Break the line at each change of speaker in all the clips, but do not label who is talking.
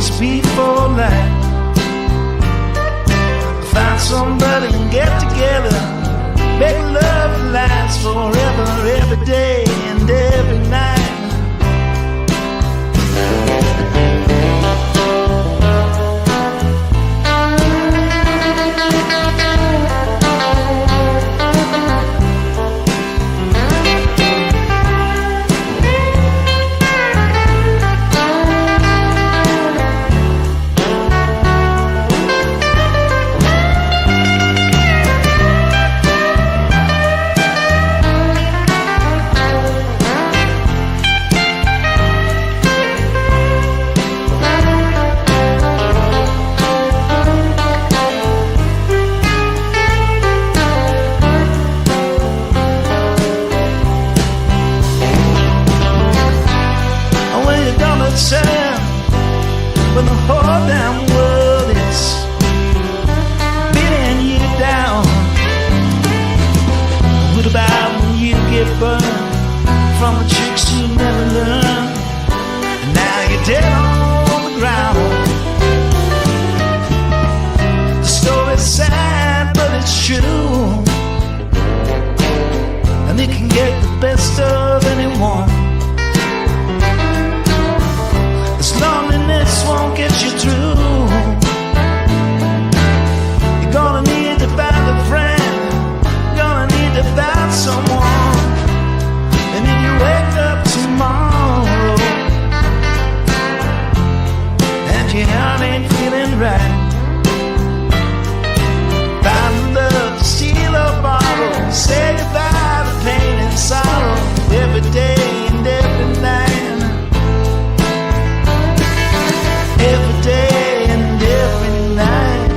just before light. Find somebody and get together, make love last forever, every day and every night. When the whole damn world is beating you down, what about when you get burned from the tricks you never learned, and now you're dead on the ground? The story's sad, but it's true, and it can get the best of anyone. Loneliness won't get you through. You're gonna need to find a friend, gonna need to find someone. And if you wake up tomorrow and your heart ain't feeling right, find love to steal or borrow, say goodbye to pain and sorrow, every day and every night. Every day and every night.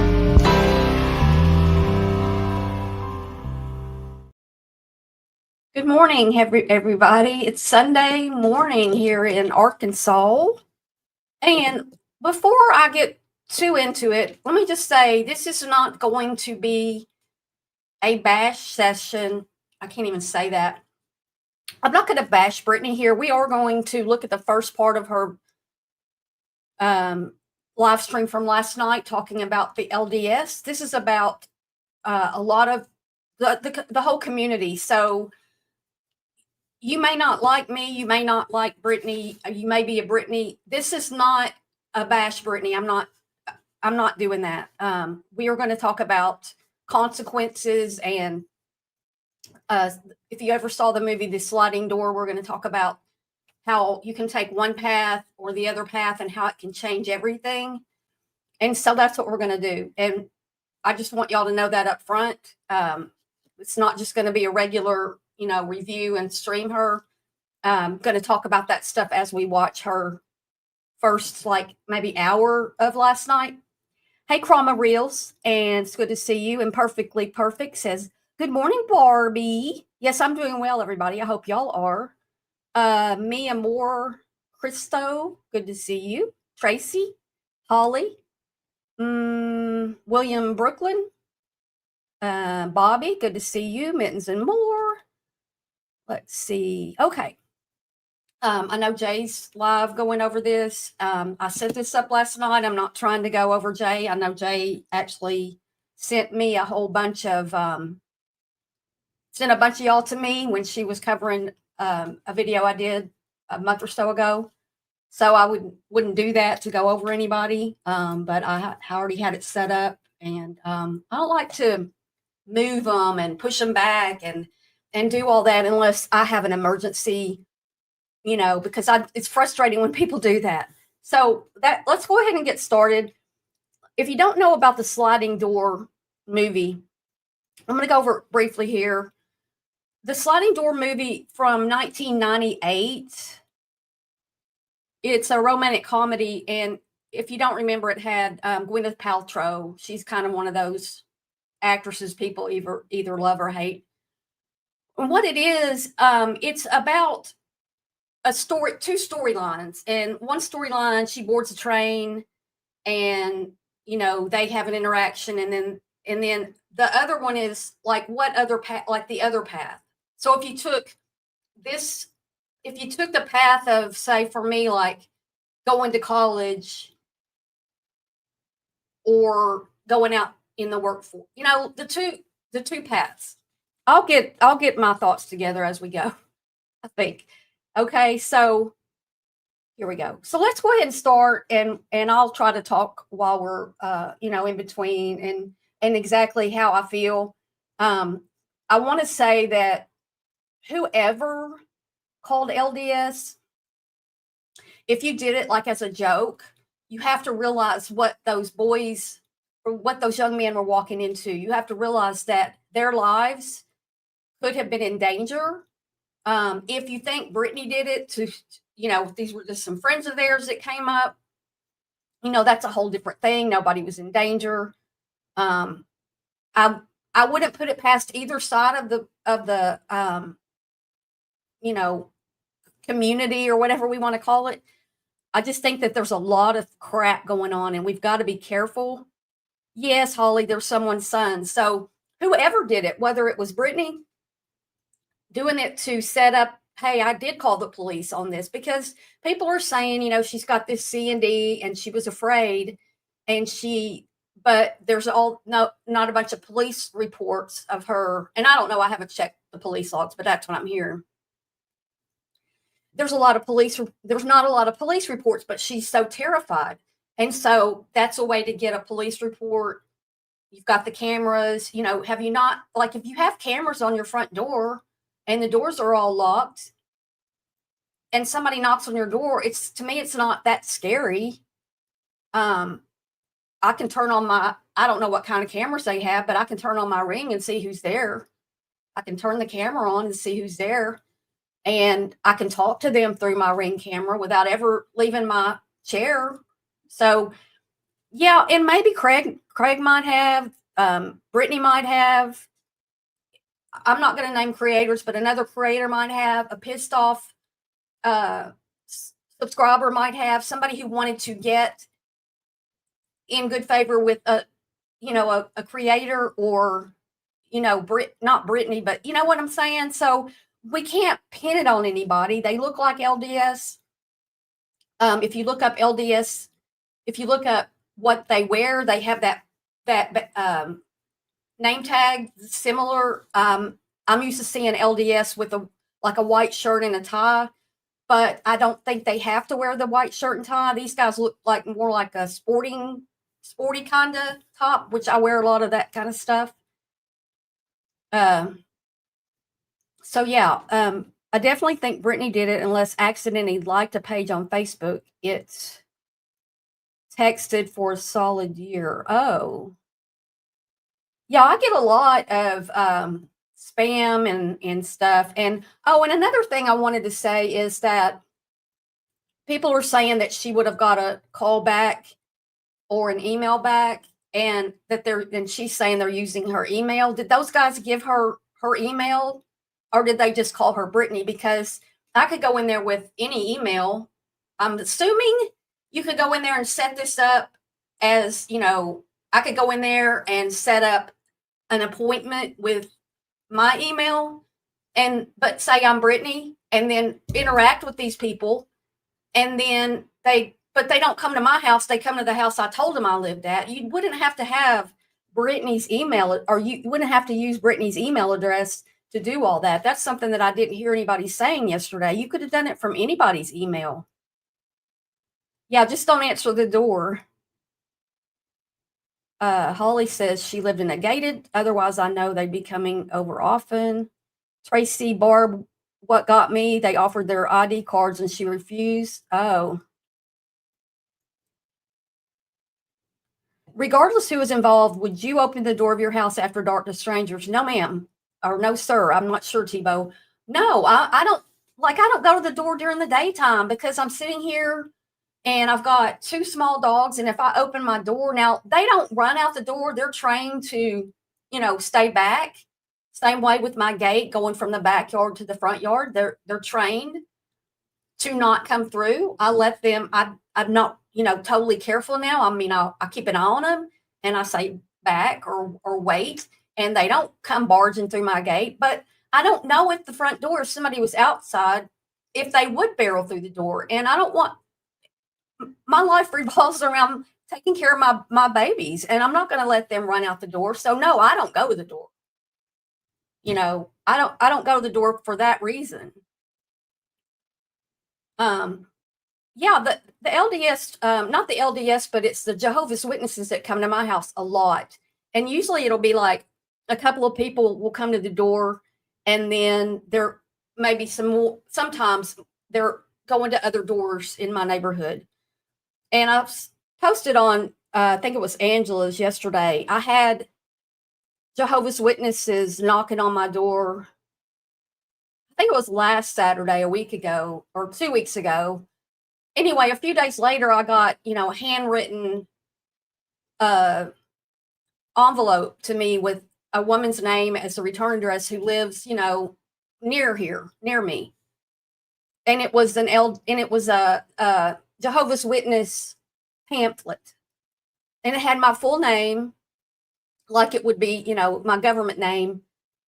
Good morning, everybody. It's Sunday morning here in Arkansas. And before I get too into it, let me just say this is not going to be a bash session. I can't even say that. I'm not going to bash Brittany here. We are going to look at the first part of her live stream from last night talking about the LDS. This is about a lot of the whole community. So you may not like me, you may not like Brittany, you may be a Brittany. This is not a bash Brittany. I'm not doing that. We are going to talk about consequences, and if you ever saw the movie The Sliding Door, we're going to talk about how you can take one path or the other path and how it can change everything. And so that's what we're going to do. And I just want y'all to know that up front. It's not just going to be a regular, review and stream her. I'm going to talk about that stuff as we watch her first, maybe hour of last night. Hey, Chroma Reels, and it's good to see you. And Perfectly Perfect says, good morning, Barbie. Yes, I'm doing well, everybody. I hope y'all are. Mia Moore, Christo, good to see you. Tracy, Holly, William Brooklyn, Bobby, good to see you. Mittens and More. Let's see. Okay. I know Jay's live going over this. I set this up last night. I'm not trying to go over Jay. I know Jay actually sent me a whole bunch of, sent a bunch of y'all to me when she was covering a video I did a month or so ago. So I wouldn't do that to go over anybody. But I already had it set up, and I don't like to move them and push them back and do all that unless I have an emergency, because it's frustrating when people do that. So let's go ahead and get started. If you don't know about the Sliding Door movie, I'm going to go over it briefly here. The Sliding Door movie from 1998, it's a romantic comedy. And if you don't remember, it had Gwyneth Paltrow. She's kind of one of those actresses people either love or hate. And what it is, it's about two storylines. And one storyline, she boards a train and, they have an interaction. And then the other one is like the other path. So if you took the path of, say, for me, like going to college or going out in the workforce. You know, the two paths. I'll get my thoughts together as we go, I think. Okay, so here we go. So let's go ahead and start, and I'll try to talk while we're in between, and exactly how I feel. I want to say that whoever called LDS, if you did it like as a joke, you have to realize what those boys or what those young men were walking into. You have to realize that their lives could have been in danger. If you think Brittany did it to, these were just some friends of theirs that came up, that's a whole different thing. Nobody was in danger. I wouldn't put it past either side of the community or whatever we want to call it. I just think that there's a lot of crap going on, and we've got to be careful. Yes, Holly, there's someone's son. So whoever did it, whether it was Brittany doing it to set up, hey, I did call the police on this, because people are saying, she's got this C&D and she was afraid, but there's not a bunch of police reports of her. And I don't know, I haven't checked the police logs, but that's what I'm hearing. There's not a lot of police reports, but she's so terrified. And so that's a way to get a police report. You've got the cameras, have you not, like, if you have cameras on your front door and the doors are all locked and somebody knocks on your door, to me, it's not that scary. I can turn on I don't know what kind of cameras they have, but I can turn on my Ring and see who's there. I can turn the camera on and see who's there. And I can talk to them through my Ring camera without ever leaving my chair. So, yeah, and maybe Craig might have, Brittany might have. I'm not going to name creators, but another creator might have, a pissed off subscriber might have, somebody who wanted to get in good favor with a creator, or, not Brittany, but you know what I'm saying? So we can't pin it on anybody. They look like LDS. If you look up LDS, if you look up what they wear, they have that name tag similar. I'm used to seeing LDS with a white shirt and a tie, but I don't think they have to wear the white shirt and tie. These guys look like more like a sporty kind of top, which I wear a lot of that kind of stuff. So yeah, I definitely think Brittany did it, unless accidentally liked a page on Facebook. It's texted for a solid year. Oh, yeah, I get a lot of spam and stuff. And another thing I wanted to say is that people are saying that she would have got a call back or an email back, and and she's saying they're using her email. Did those guys give her email, or did they just call her Brittany? Because I could go in there with any email. I'm assuming you could go in there and set this up as, I could go in there and set up an appointment with my email, but say I'm Brittany, and then interact with these people, and then they don't come to my house. They come to the house I told them I lived at. You wouldn't have to have Brittany's email, or you wouldn't have to use Brittany's email address to do all that. That's something that I didn't hear anybody saying yesterday. You could have done it from anybody's email. Yeah, just don't answer the door. Holly says she lived in a gated. Otherwise, I know they'd be coming over often. Tracy, Barb, what got me? They offered their ID cards and she refused. Oh. Regardless who is involved, would you open the door of your house after dark to strangers? No, ma'am. Or no, sir. I'm not sure, Tebow. No, I don't. I don't go to the door during the daytime, because I'm sitting here and I've got two small dogs. And if I open my door, now they don't run out the door. They're trained to, stay back. Same way with my gate going from the backyard to the front yard. They're trained to not come through. I let them. I'm not, totally careful now. I mean, I keep an eye on them, and I say back or wait, and they don't come barging through my gate. But I don't know if the front door, if somebody was outside, if they would barrel through the door. And I don't want, my life revolves around taking care of my babies, and I'm not going to let them run out the door. So no, I don't go to the door. You know, I don't go to the door for that reason. Yeah, the LDS, not the LDS, but it's the Jehovah's Witnesses that come to my house a lot. And usually it'll be like a couple of people will come to the door, and then there may be some more, sometimes they're going to other doors in my neighborhood. And I've posted on, I think it was Angela's yesterday, I had Jehovah's Witnesses knocking on my door. I think it was last Saturday, a week ago, or 2 weeks ago. Anyway, a few days later, I got, a handwritten envelope to me with a woman's name as a return address who lives, near here, near me. And it was a Jehovah's Witness pamphlet. And it had my full name, like it would be, my government name.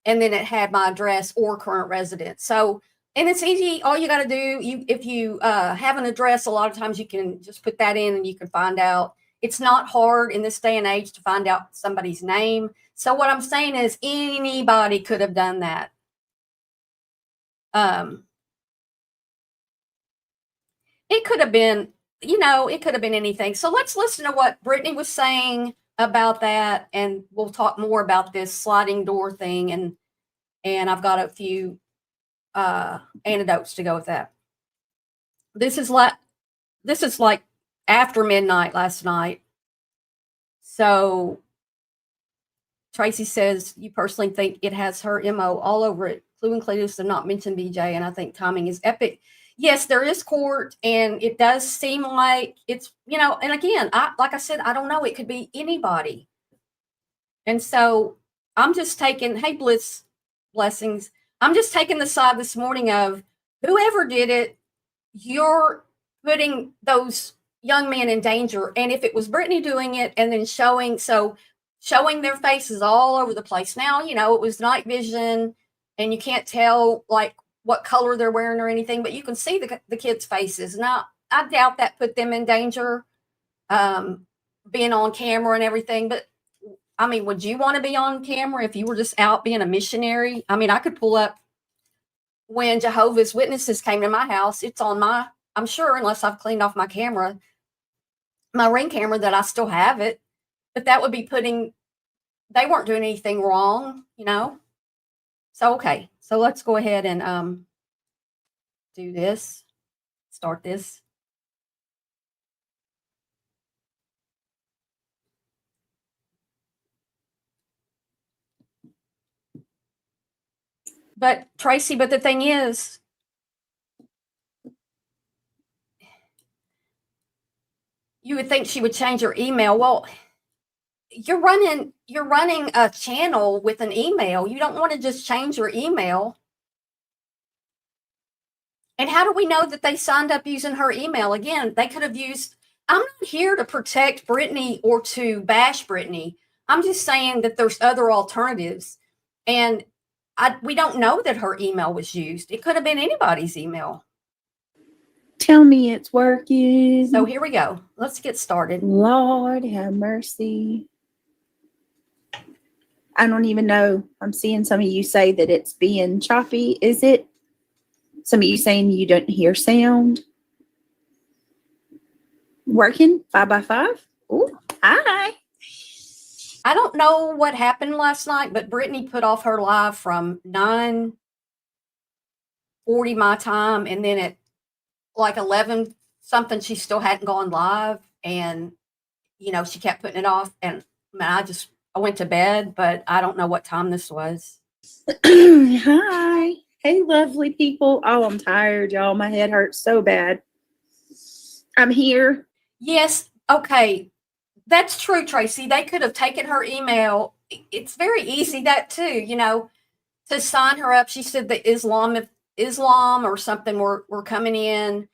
And then it had my address or current residence. So, and it's easy. All you got to do, if you have an address, a lot of times you can just put that in and you can find out. It's not hard in this day and age to find out somebody's name. So what I'm saying is anybody could have done that. It could have been, it could have been anything. So let's listen to what Brittany was saying about that, and we'll talk more about this sliding door thing. And I've got a few anecdotes to go with that. This is like after midnight last night. So Tracy says, you personally think it has her MO all over it. Clue and Cletus have not mentioned BJ, and I think timing is epic. Yes, there is court, and it does seem like it's, and again, like I said, I don't know. It could be anybody. And so I'm just taking, hey, blessings. I'm just taking the side this morning of whoever did it, you're putting those young men in danger. And if it was Brittany doing it and then showing their faces all over the place. Now, it was night vision and you can't tell like what color they're wearing or anything, but you can see the kids' faces. Now, I doubt that put them in danger, being on camera and everything. But I mean, would you want to be on camera if you were just out being a missionary? I mean, I could pull up when Jehovah's Witnesses came to my house. It's on I'm sure, unless I've cleaned off my camera, my Ring camera, that I still have it. But that would be they weren't doing anything wrong, So, okay. So let's go ahead and do this. Start this. But Tracy, the thing is, you would think she would change her email. Well, you're running a channel with an email. You don't want to just change your email. And how do we know that they signed up using her email? Again, they could have used, I'm not here to protect Brittany or to bash Brittany. I'm just saying that there's other alternatives. And we don't know that her email was used. It could have been anybody's email.
Tell me it's working.
So here we go. Let's get started.
Lord have mercy. I don't even know. I'm seeing some of you say that it's being choppy. Is it? Some of you saying you don't hear sound. Working 5x5. Oh, hi.
I don't know what happened last night, but Brittany put off her live from 9:40 my time, and then at like 11 something, she still hadn't gone live, and she kept putting it off. And I went to bed, but I don't know what time this was.
Hi. Hey, lovely people. Oh, I'm tired, y'all. My head hurts so bad. I'm here.
Yes. Okay. That's true, Tracy. They could have taken her email. It's very easy that too, to sign her up. She said that Islam or something were coming in.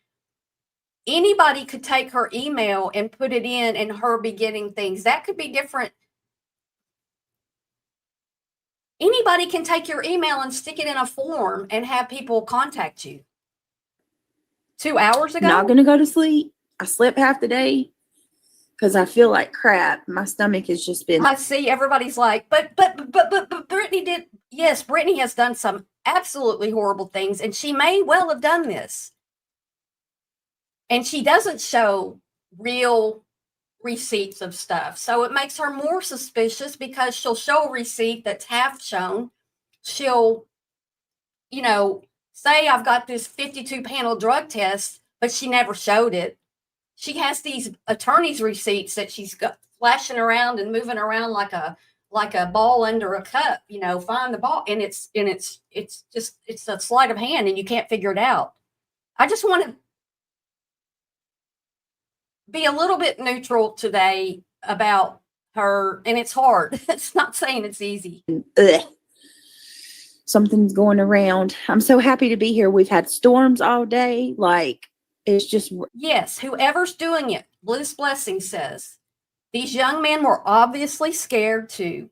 Anybody could take her email and put it in and her be getting things. That could be different. Anybody can take your email and stick it in a form and have people contact you. 2 hours ago?
Not going to go to sleep. I slept half the day. because I feel like crap. My stomach has just been.
I see everybody's like, but Brittany did. Yes, Brittany has done some absolutely horrible things, and she may well have done this. And she doesn't show real receipts of stuff. So it makes her more suspicious because she'll show a receipt that's half shown. She'll, say I've got this 52 panel drug test, but she never showed it. She has these attorney's receipts that she's got flashing around and moving around like a ball under a cup, find the ball. And it's a sleight of hand and you can't figure it out. I just want to be a little bit neutral today about her, and it's hard. It's not saying it's easy.
Ugh. Something's going around. I'm so happy to be here. We've had storms all day. Like, it's just.
Yes, whoever's doing it, Bliss Blessing says, these young men were obviously scared too.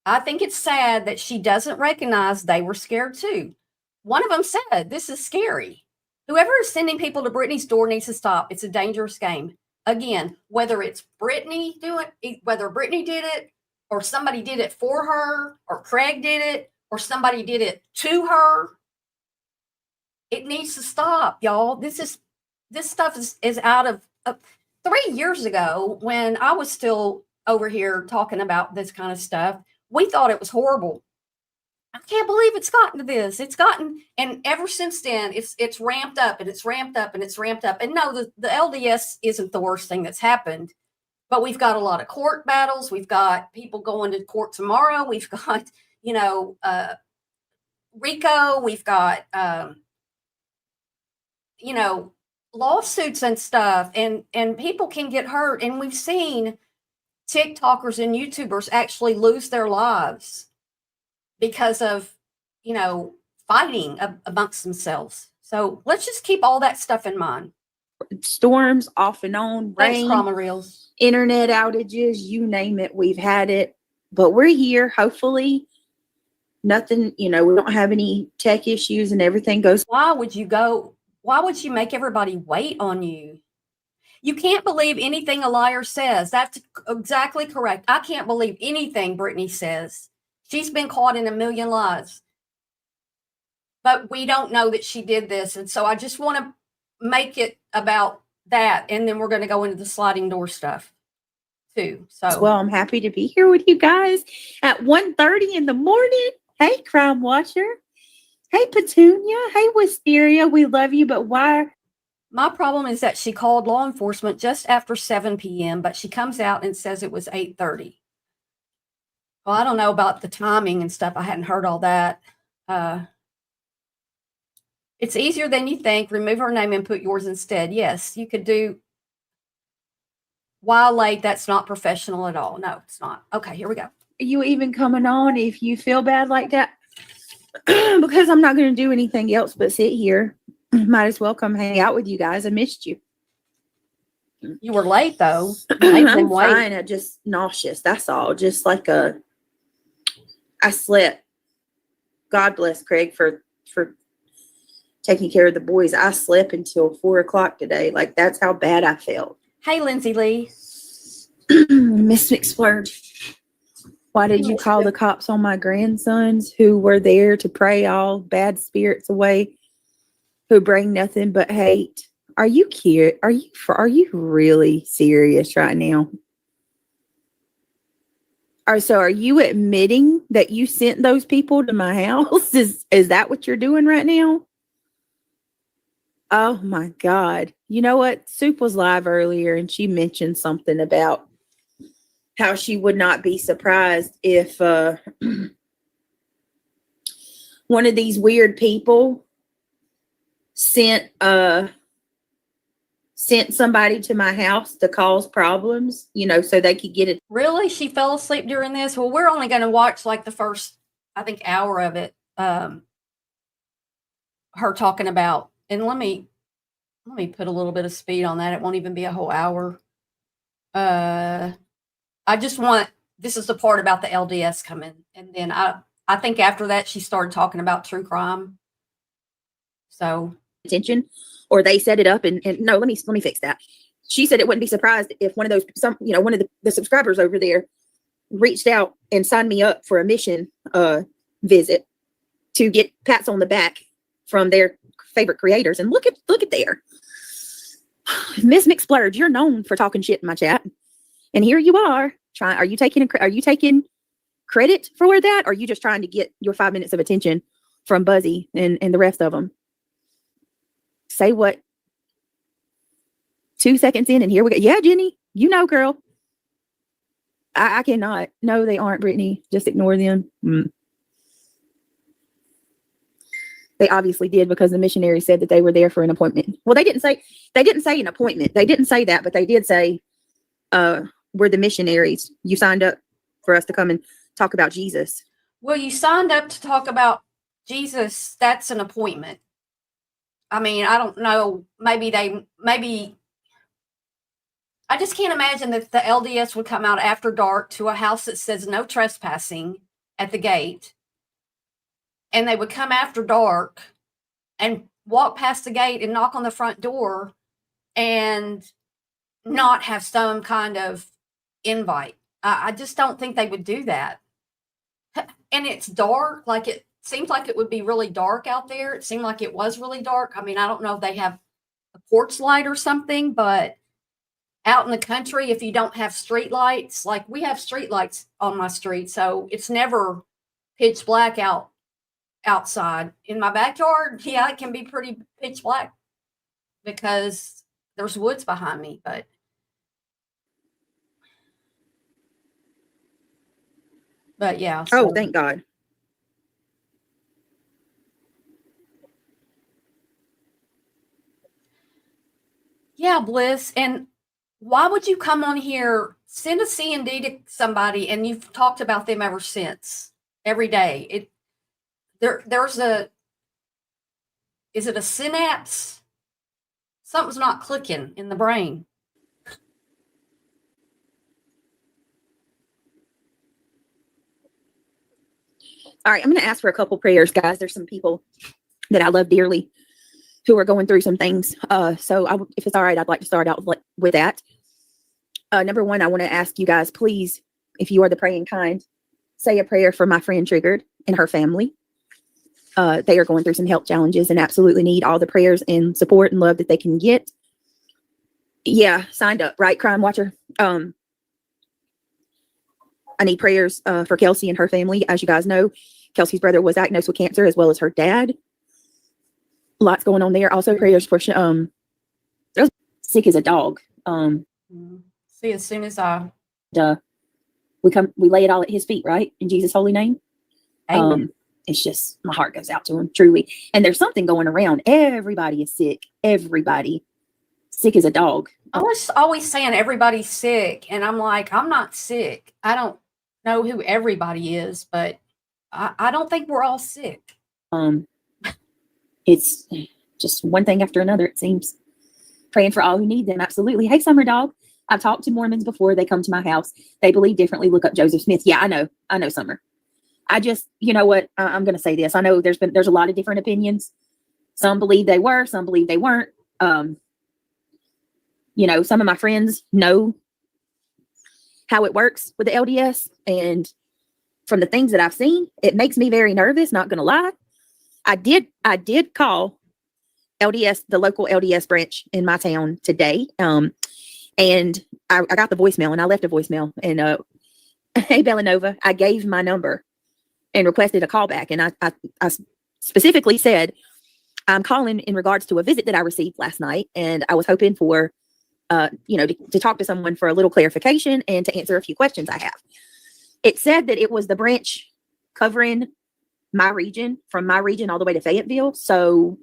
I think it's sad that she doesn't recognize they were scared too. One of them said, this is scary. Whoever is sending people to Brittany's door needs to stop. It's a dangerous game. Again, whether it's Brittany whether Brittany did it, or somebody did it for her, or Craig did it, or somebody did it to her, it needs to stop, y'all. This stuff is out of 3 years ago when I was still over here talking about this kind of stuff. We thought it was horrible. I can't believe it's gotten to this. And ever since then, it's ramped up and it's ramped up and it's ramped up. And no, the LDS isn't the worst thing that's happened, but we've got a lot of court battles. We've got people going to court tomorrow. We've got, RICO. We've got, lawsuits and stuff, and people can get hurt. And we've seen TikTokers and YouTubers actually lose their lives because of, fighting amongst themselves. So let's just keep all that stuff in mind.
Storms off and on,
Thanks,
rain,
Trauma Reels.
internet outages, you name it, we've had it. But we're here. Hopefully nothing, we don't have any tech issues and everything goes.
Why would you make everybody wait on you? You can't believe anything a liar says. That's exactly correct. I can't believe anything Brittany says. She's been caught in a million lies. But we don't know that she did this. And so I just want to make it about that. And then we're going to go into the sliding door stuff too. So,
well, I'm happy to be here with you guys at 1:30 in the morning. Hey, Crime Watcher. Hey, Petunia. Hey, Wisteria. We love you, but why?
My problem is that she called law enforcement just after 7 p.m., but she comes out and says it was 8:30. Well, I don't know about the timing and stuff. I hadn't heard all that. It's easier than you think. Remove her name and put yours instead. Yes, you could do. While late, that's not professional at all. No, it's not. Okay, here we go.
Are you even coming on if you feel bad like that? Because I'm not going to do anything else but sit here. Might as well come hang out with you guys. I missed you.
You were late, though.
I'm fine. I'm just nauseous. That's all. Just like I slept. God bless Craig for taking care of the boys. I slept until 4 o'clock today. Like, that's how bad I felt.
Hey, Lindsay Lee.
Miss McSplurge. Why did you call the cops on my grandsons who were there to pray all bad spirits away, who bring nothing but hate? Are you cute? Are you really serious right now? So are you admitting that you sent those people to my house? Is that what you're doing right now? Oh my God. You know what? Soup was live earlier and she mentioned something about how she would not be surprised if one of these weird people sent somebody to my house to cause problems, so they could get it.
Really? She fell asleep during this? Well, we're only going to watch like the first, I think, hour of it. Her talking about, and let me put a little bit of speed on that. It won't even be a whole hour. This is the part about the LDS coming. And then I think after that, she started talking about true crime. So
attention, or they set it up and no, let me fix that. she said it wouldn't be surprised if one of the subscribers over there reached out and signed me up for a mission visit to get pats on the back from their favorite creators. And look at there. Miss McSplurge, you're known for talking shit in my chat. And here you are. Are you taking credit for that? Or are you just trying to get your 5 minutes of attention from Buzzy and the rest of them? Say what? 2 seconds in and here we go. Yeah, Jenny, you know, girl. I cannot. No, they aren't, Brittany. Just ignore them. They obviously did because the missionary said that they were there for an appointment. Well, they didn't say an appointment. They didn't say that, but they did say, we're the missionaries. You signed up for us to come and talk about Jesus.
Well, you signed up to talk about Jesus. That's an appointment. I mean, I don't know. Maybe I just can't imagine that the LDS would come out after dark to a house that says no trespassing at the gate. And they would come after dark and walk past the gate and knock on the front door and not have some kind of invite. I just don't think they would do that. And it's dark. Like, it seems like it would be really dark out there. It seemed like it was really dark. I mean, I don't know if they have a porch light or something, but out in the country, if you don't have street lights, like we have street lights on my street, so it's never pitch black outside. In my backyard, yeah, it can be pretty pitch black because there's woods behind me, but yeah.
Oh, thank God.
Yeah, Bliss. And why would you come on here, send a C&D to somebody, and you've talked about them ever since, every day? Is it a synapse? Something's not clicking in the brain.
All right, I'm going to ask for a couple prayers, guys. There's some people that I love dearly who are going through some things. So if it's all right, I'd like to start out with that. Number one, I want to ask you guys, please, if you are the praying kind, say a prayer for my friend Triggered and her family. They are going through some health challenges and absolutely need all the prayers and support and love that they can get. Yeah, signed up, right, Crime Watcher? I need prayers for Kelsey and her family. As you guys know, Kelsey's brother was diagnosed with cancer as well as her dad. Lots going on there. Also prayers for sick as a dog.
See, as soon as
we lay it all at his feet, right? In Jesus' holy name.
Amen.
It's just, my heart goes out to him, truly. And there's something going around. Everybody is sick. Everybody. Sick as a dog.
I was always saying everybody's sick, and I'm like, I'm not sick. I don't know who everybody is, but I don't think we're all sick.
It's just one thing after another, it seems. Praying for all who need them, absolutely. Hey, Summer Dog. I've talked to Mormons before. They come to my house. They believe differently. Look up Joseph Smith. Yeah, I know, Summer. I just, you know what? I'm going to say this. I know there's a lot of different opinions. Some believe they were, some believe they weren't. You know, some of my friends know how it works with the LDS, and from the things that I've seen, it makes me very nervous, not going to lie. I did call LDS, the local LDS branch in my town today. And I got the voicemail, and I left a voicemail, and hey, Bellanova, I gave my number and requested a call back. And I specifically said, I'm calling in regards to a visit that I received last night. And I was hoping for, to talk to someone for a little clarification and to answer a few questions I have. It said that it was the branch covering my region, from my region all the way to Fayetteville. So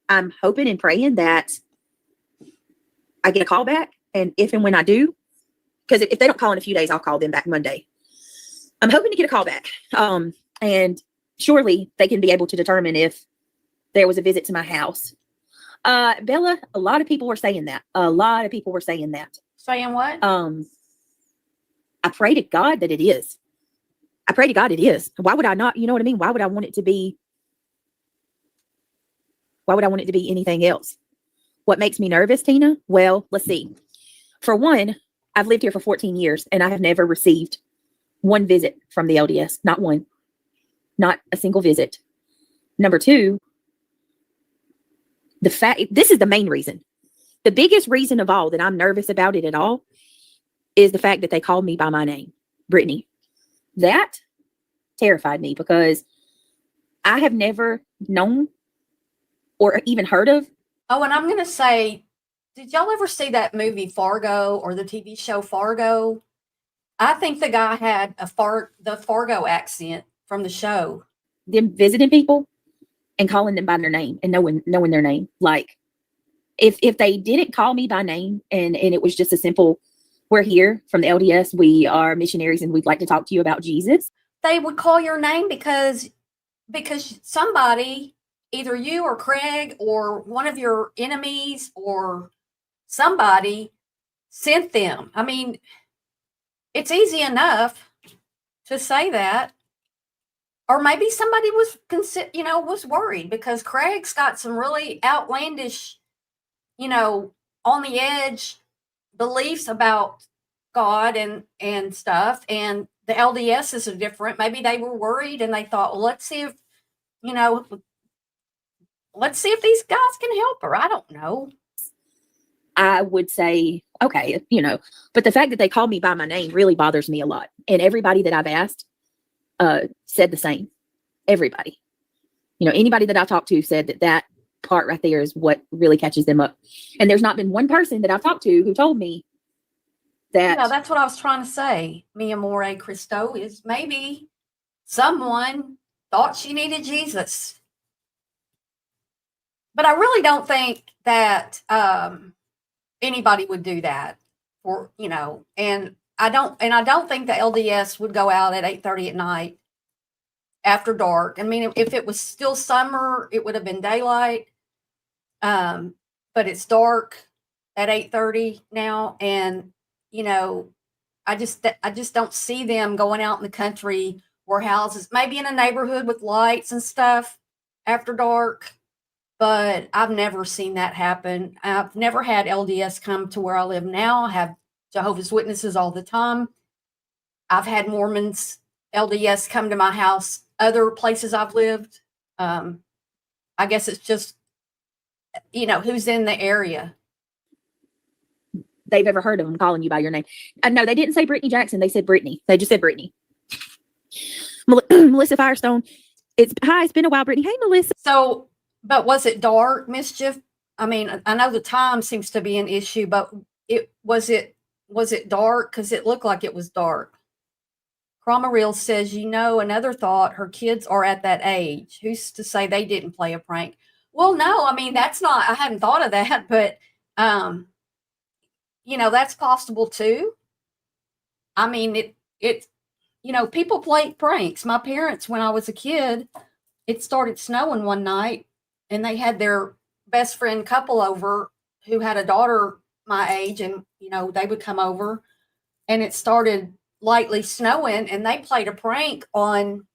I'm hoping and praying that I get a call back. And if and when I do, because if they don't call in a few days, I'll call them back Monday. I'm hoping to get a call back. And surely they can be able to determine if there was a visit to my house. Bella, a lot of people were saying that.
Saying what?
I pray to God that it is. Why would I not? You know what I mean? Why would I want it to be anything else? What makes me nervous, Tina? Well, let's see. For one, I've lived here for 14 years and I have never received one visit from the LDS. Not one. Not a single visit. Number two, this is the main reason. The biggest reason of all that I'm nervous about it at all is the fact that they called me by my name, Brittany. That terrified me because I have never known or even heard of.
Oh, and I'm going to say, did y'all ever see that movie Fargo or the TV show Fargo? I think the guy had the Fargo accent from the show.
Them visiting people and calling them by their name and knowing their name. Like, if they didn't call me by name and it was just a simple, we're here from the LDS, we are missionaries and we'd like to talk to you about Jesus.
They would call your name because somebody, either you or Craig or one of your enemies or somebody, sent them. I mean, it's easy enough to say that. Or maybe somebody was worried because Craig's got some really outlandish, on the edge beliefs about God and stuff. And the LDSs are different. Maybe they were worried and they thought, well, let's see if these guys can help her. I don't know.
I would say, okay, but the fact that they called me by my name really bothers me a lot. And everybody that I've asked said the same. Everybody. Anybody that I talked to said that part right there is what really catches them up. And there's not been one person that I've talked to who told me that.
Yeah, that's what I was trying to say. Mi amore Cristo is maybe someone thought she needed Jesus. But I really don't think that anybody would do that, and I don't think the LDS would go out at 8:30 at night after dark. I mean, if it was still summer, it would have been daylight. But it's dark at 8:30 now, and I just don't see them going out in the country or houses, maybe in a neighborhood with lights and stuff after dark. But I've never seen that happen. I've never had LDS come to where I live now. I have Jehovah's Witnesses all the time. I've had Mormons, LDS come to my house, other places I've lived. I guess it's just, who's in the area.
They've ever heard of them calling you by your name. No, they didn't say Brittany Jackson. They said Brittany. They just said Brittany. Melissa Firestone. It's been a while, Brittany. Hey, Melissa.
So, but was it dark, Mischief? I mean, I know the time seems to be an issue, but was it dark? Because it looked like it was dark. Cromaril says, another thought, her kids are at that age. Who's to say they didn't play a prank? Well, no, I mean, I hadn't thought of that, but, that's possible too. I mean, people play pranks. My parents, when I was a kid, it started snowing one night and they had their best friend couple over who had a daughter my age, and, they would come over and it started lightly snowing and they played a prank on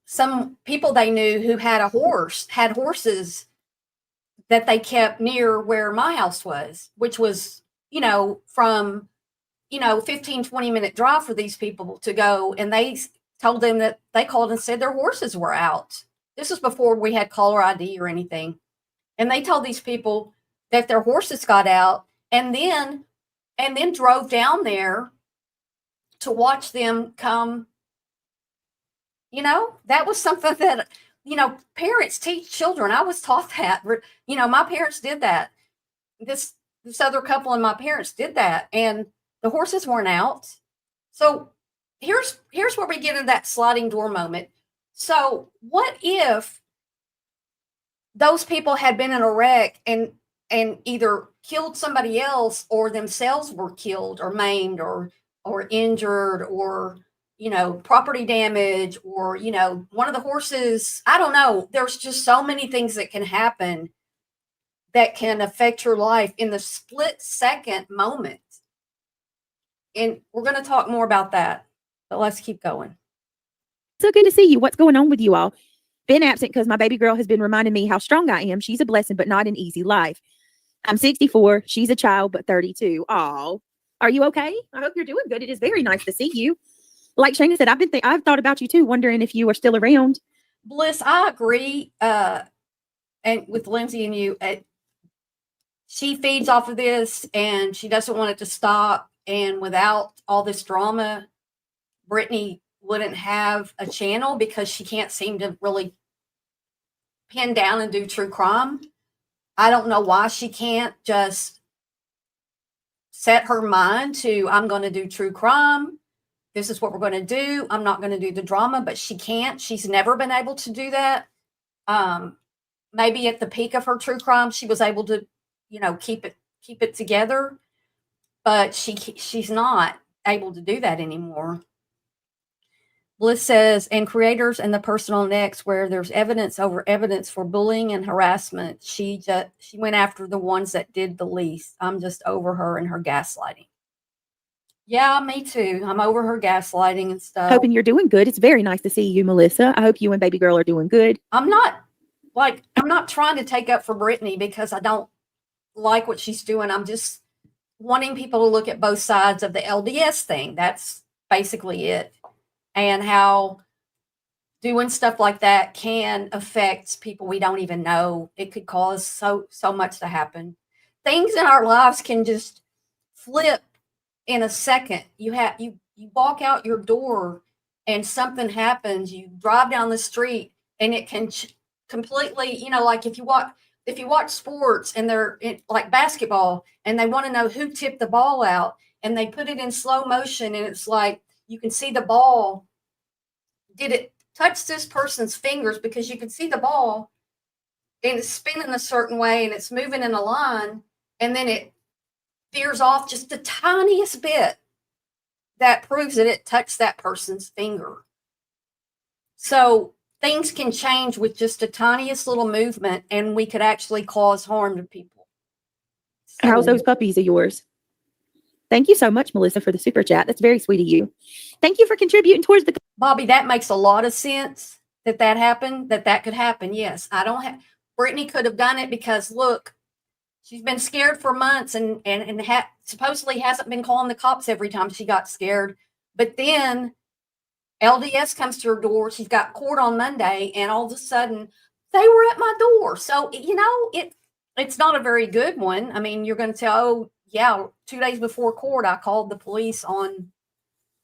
some people they knew who had horses that they kept near where my house was, which was, from, 15, 20-minute drive for these people to go. And they told them that they called and said their horses were out. This was before we had caller ID or anything. And they told these people that their horses got out and then drove down there to watch them come. That was something that, parents teach children. I was taught that, my parents did that. This other couple and my parents did that, and the horses weren't out. So here's where we get into that sliding door moment. So what if those people had been in a wreck and either killed somebody else or themselves were killed or maimed or injured or, property damage or, one of the horses, I don't know. There's just so many things that can happen that can affect your life in the split second moment. And we're going to talk more about that, but let's keep going.
So good to see you. What's going on with you all? Been absent because my baby girl has been reminding me how strong I am. She's a blessing, but not an easy life. I'm 64. She's a child, but 32. Oh, are you okay? I hope you're doing good. It is very nice to see you. Like Shana said, I've thought about you too, wondering if you are still around.
Bliss, I agree. And with Lindsay and you, she feeds off of this and she doesn't want it to stop. And without all this drama, Brittany wouldn't have a channel because she can't seem to really pin down and do true crime. I don't know why she can't just set her mind to, I'm going to do true crime. This is what we're going to do. I'm not going to do the drama, but she can't. She's never been able to do that. Maybe at the peak of her true crime, she was able to, keep it together, but she's not able to do that anymore. Bliss says, and creators and the personal next, where there's evidence over evidence for bullying and harassment, she went after the ones that did the least. I'm just over her and her gaslighting. Yeah, me too. I'm over her gaslighting and stuff.
Hoping you're doing good. It's very nice to see you, Melissa. I hope you and baby girl are doing good.
I'm not trying to take up for Brittany because I don't like what she's doing. I'm just wanting people to look at both sides of the LDS thing. That's basically it. And how doing stuff like that can affect people we don't even know. It could cause so much to happen. Things in our lives can just flip in a second. You walk out your door and something happens. You drive down the street and it can completely, like if you watch sports and they're like basketball and they want to know who tipped the ball out and they put it in slow motion and it's like you can see the ball. Did it touch this person's fingers? Because you can see the ball and it's spinning a certain way and it's moving in a line and then it veers off just the tiniest bit. That proves that it touched that person's finger. So things can change with just the tiniest little movement and we could actually cause harm to people. So,
how's those puppies of yours? Thank you so much, Melissa, for the super chat. That's very sweet of you. Thank you for contributing towards the...
Bobby, that makes a lot of sense that happened, that could happen. Yes, Brittany could have done it because look, she's been scared for months and supposedly hasn't been calling the cops every time she got scared. But then LDS comes to her door. She's got court on Monday and all of a sudden they were at my door. So, it's not a very good one. I mean, you're going to tell, oh, yeah, 2 days before court, I called the police on,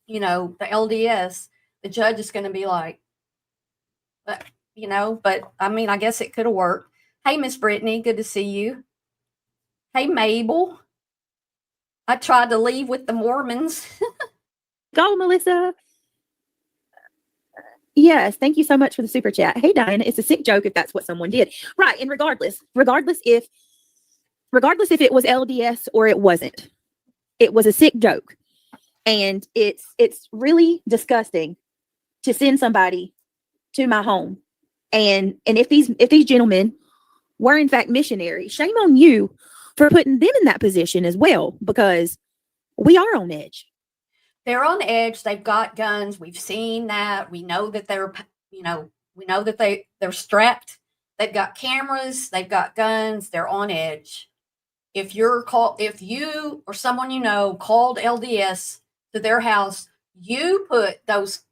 the LDS. The judge is going to be like, but I mean, I guess it could have worked. Hey, Miss Brittany, good to see you. Hey, Mabel. I tried to leave with the Mormons.
Go, Melissa. Yes, thank you so much for the super chat. Hey, Diana, it's a sick joke if that's what someone did. Right, and regardless if it was LDS or it wasn't, it was a sick joke. And it's really disgusting to send somebody to my home. And if these gentlemen were in fact missionaries, shame on you for putting them in that position as well, because we are on edge.
They're on edge. They've got guns. We've seen that. We know that they're strapped. They've got cameras. They've got guns. They're on edge. If you or someone called LDS to their house, you put those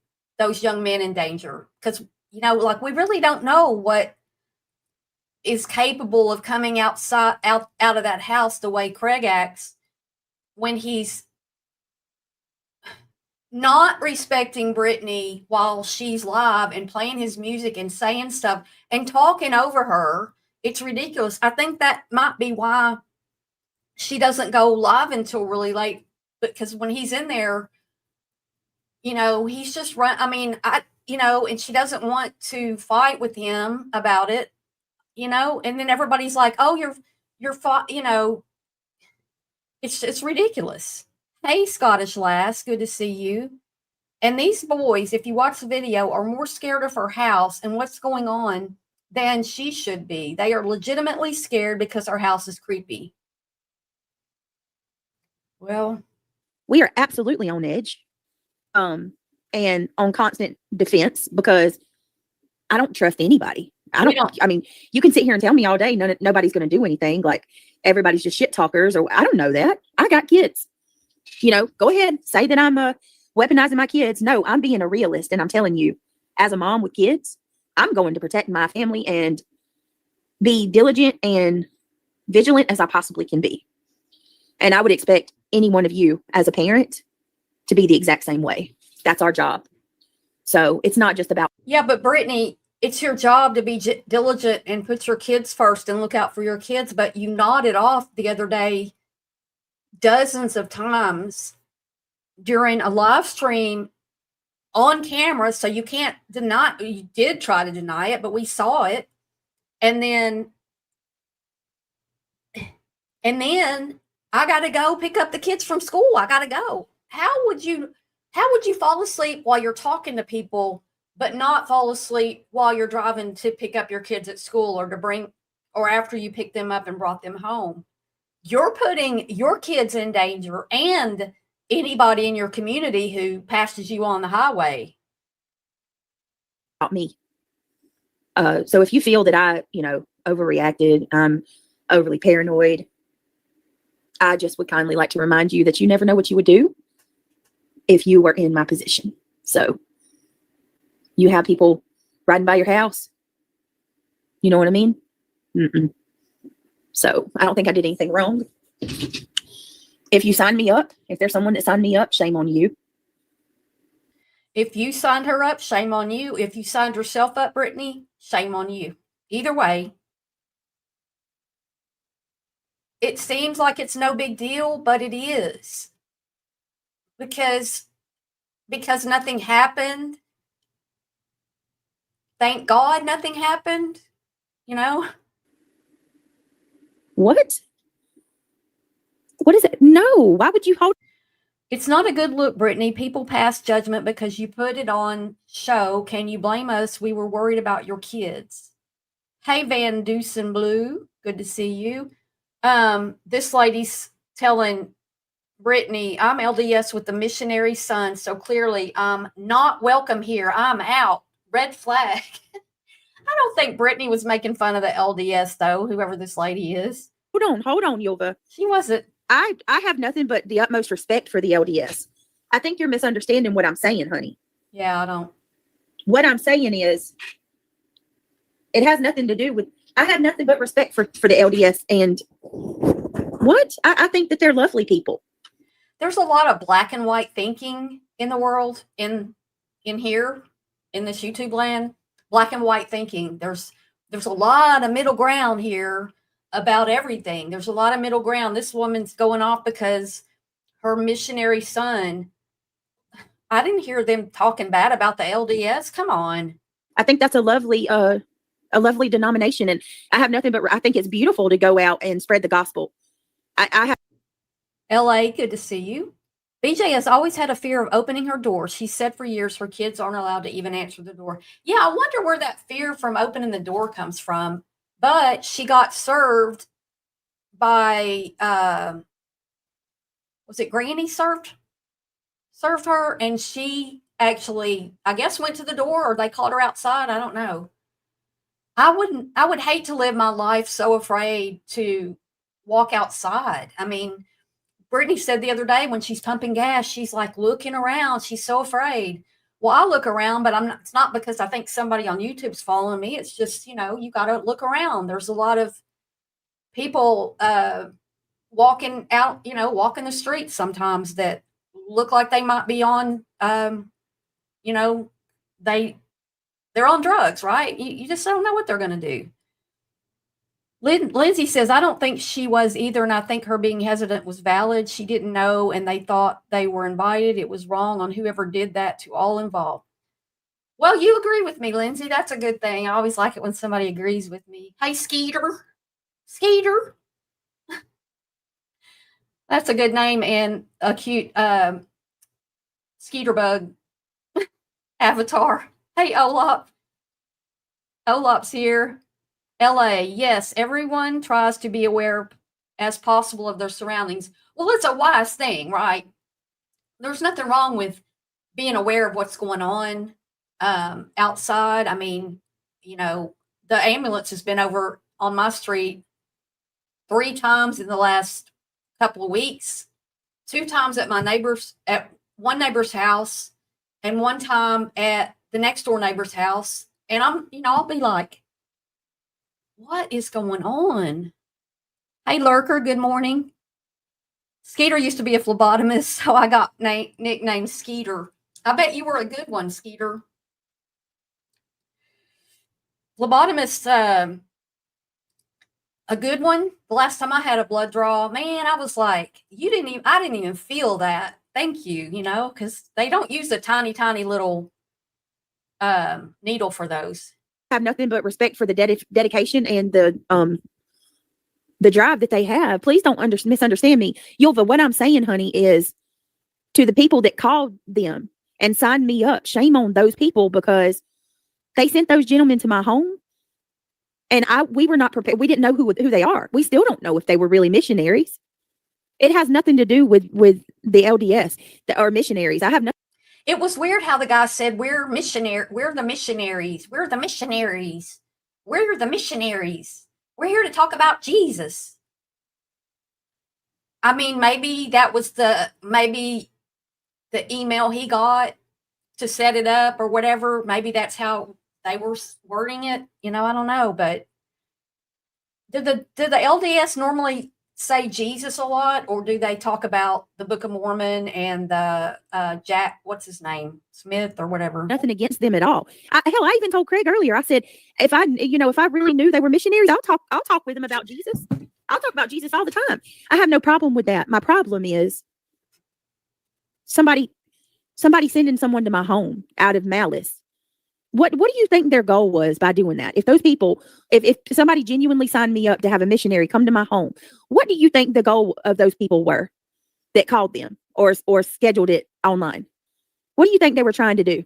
young men in danger because we really don't know what is capable of coming out of that house the way Craig acts when he's not respecting Brittany while she's live and playing his music and saying stuff and talking over her. It's ridiculous. I think that might be why she doesn't go live until really late, because when he's in there, he's just and she doesn't want to fight with him about it, and then everybody's like, oh, it's ridiculous. Hey, Scottish lass, good to see you. And these boys, if you watch the video, are more scared of her house and what's going on than she should be. They are legitimately scared because her house is creepy. Well,
we are absolutely on edge, and on constant defense because I don't trust anybody.
We don't.
I mean, you can sit here and tell me all day, nobody's going to do anything. Like everybody's just shit talkers, or I don't know that. I got kids. Go ahead, say that I'm weaponizing my kids. No, I'm being a realist. And I'm telling you, as a mom with kids, I'm going to protect my family and be diligent and vigilant as I possibly can be. And I would expect any one of you as a parent to be the exact same way. That's our job. So it's not just about.
Yeah, but Brittany, it's your job to be diligent and put your kids first and look out for your kids. But you nodded off the other day dozens of times during a live stream on camera. So you can't deny, you did try to deny it, but we saw it. And then I got to go pick up the kids from school. I got to go. How would you fall asleep while you're talking to people, but not fall asleep while you're driving to pick up your kids at school or after you pick them up and brought them home? You're putting your kids in danger and anybody in your community who passes you on the highway.
About me. So if you feel that I, overreacted, I'm overly paranoid, I just would kindly like to remind you that you never know what you would do if you were in my position. So you have people riding by your house. You know what I mean? Mm-mm. So I don't think I did anything wrong. If you signed me up, if there's someone that signed me up, shame on you.
If you signed her up, shame on you. If you signed yourself up, Brittany, shame on you. Either way, it seems like it's no big deal, but it is. Because nothing happened. Thank God nothing happened,
What? What is it? No, why would you hold?
It's not a good look, Brittany. People pass judgment because you put it on show. Can you blame us? We were worried about your kids. Hey, Van Deucen Blue. Good to see you. This lady's telling Brittany, I'm LDS with the missionary son, so clearly I'm not welcome here. I'm out. Red flag. I don't think Brittany was making fun of the LDS, though, whoever this lady is.
Hold on, Yova.
She wasn't.
I have nothing but the utmost respect for the LDS. I think you're misunderstanding what I'm saying, honey.
Yeah, I don't.
What I'm saying is, it has nothing to do with, I have nothing but respect for the LDS. And what? I think that they're lovely people.
There's a lot of black and white thinking in the world, in here, in this YouTube land. Black and white thinking. There's a lot of middle ground here about everything. There's a lot of middle ground. This woman's going off because her missionary son. I didn't hear them talking bad about the LDS. Come on.
I think that's a lovely denomination, and I have nothing but I think it's beautiful to go out and spread the gospel. I have.
LA, good to see you. BJ has always had a fear of opening her door. She said for years her kids aren't allowed to even answer the door. Yeah, I wonder where that fear from opening the door comes from. But she got served by, was it Granny served her? And she actually, I guess, went to the door, or they called her outside. I don't know. I would hate to live my life so afraid to walk outside. I mean, Brittany said the other day when she's pumping gas, she's like looking around. She's so afraid. Well, I look around, but it's not because I think somebody on YouTube's following me. It's just, you got to look around. There's a lot of people walking out, walking the streets sometimes that look like they might be on, they're on drugs, right? You just don't know what they're going to do. Lindsay says, I don't think she was either, and I think her being hesitant was valid. She didn't know, and they thought they were invited. It was wrong on whoever did that to all involved. Well, you agree with me, Lindsay. That's a good thing. I always like it when somebody agrees with me. Hey, Skeeter. That's a good name and a cute Skeeter bug avatar. Hey, Olop. Olop's here. LA, yes, everyone tries to be aware as possible of their surroundings. Well, it's a wise thing, right? There's nothing wrong with being aware of what's going on outside. I mean, the ambulance has been over on my street 3 times in the last couple of weeks, 2 times at one neighbor's house, and 1 time at the next door neighbor's house. And I'll be like, what is going on? Hey, Lurker, good morning. Skeeter used to be a phlebotomist, so I got nicknamed Skeeter. I bet you were a good one, Skeeter. Phlebotomist, a good one. The last time I had a blood draw, man, I was like, I didn't even feel that. Thank you, because they don't use a tiny, tiny little needle for those.
Have nothing but respect for the dedication and the drive that they have. Please don't misunderstand me. Yulva, what I'm saying, honey, is to the people that called them and signed me up, shame on those people, because they sent those gentlemen to my home and we were not prepared. We didn't know who they are. We still don't know if they were really missionaries. It has nothing to do with the LDS or missionaries. I have nothing.
It was weird how the guy said, we're the missionaries. We're the missionaries. We're the missionaries. We're here to talk about Jesus. I mean, maybe that was the email he got to set it up or whatever. Maybe that's how they were wording it. I don't know. But do the LDS normally say Jesus a lot, or do they talk about the Book of Mormon and the Jack, what's his name, Smith or whatever?
Nothing against them at all. I even told Craig earlier. I said, if I really knew they were missionaries, I'll talk with them about Jesus. I'll talk about Jesus all the time. I have no problem with that. My problem is somebody sending someone to my home out of malice. What do you think their goal was by doing that? If those people, if somebody genuinely signed me up to have a missionary come to my home, what do you think the goal of those people were that called them or scheduled it online? What do you think they were trying to do?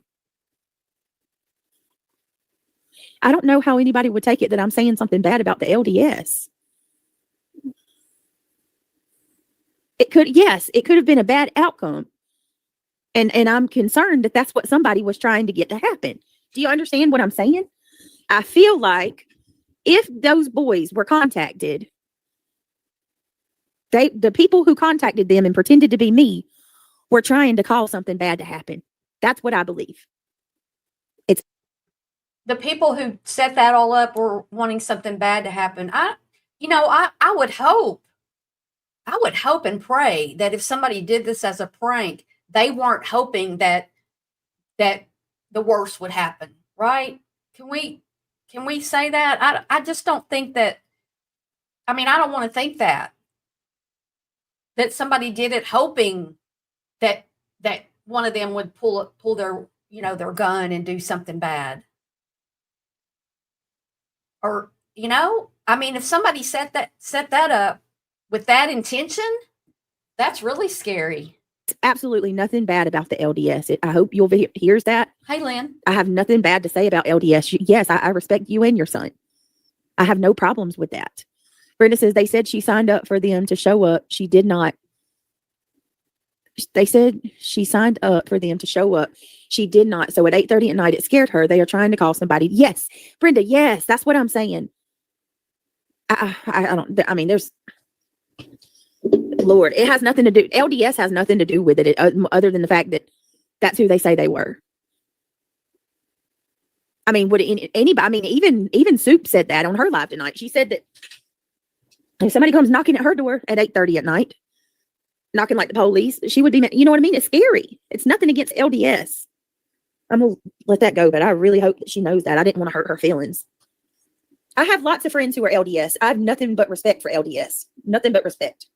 I don't know how anybody would take it that I'm saying something bad about the LDS. It could have been a bad outcome. And I'm concerned that that's what somebody was trying to get to happen. Do you understand what I'm saying? I feel like if those boys were contacted, the people who contacted them and pretended to be me were trying to cause something bad to happen. That's what I believe. It's
the people who set that all up were wanting something bad to happen. I would hope and pray that if somebody did this as a prank, they weren't hoping that the worst would happen, right? Can we say that? I just don't think that. I mean, I don't want to think that somebody did it hoping that one of them would pull their their gun and do something bad. Or I mean, if somebody set that up with that intention, that's really scary.
Absolutely nothing bad about the LDS. I hope you'll hears that.
Hey, Lynn.
I have nothing bad to say about LDS. Yes, I respect you and your son. I have no problems with that. Brenda says they said she signed up for them to show up. She did not. They said she signed up for them to show up. She did not. So at 8:30 at night, it scared her. They are trying to call somebody. Yes, Brenda. Yes, that's what I'm saying. I mean, there's. Lord, it has nothing to do. LDS has nothing to do with it other than the fact that that's who they say they were. I mean, would anybody? I mean, even Soup said that on her live tonight. She said that if somebody comes knocking at her door at 8:30 at night, knocking like the police, she would be. You know what I mean? It's scary. It's nothing against LDS. I'm gonna let that go, but I really hope that she knows that. I didn't want to hurt her feelings. I have lots of friends who are LDS. I have nothing but respect for LDS. Nothing but respect.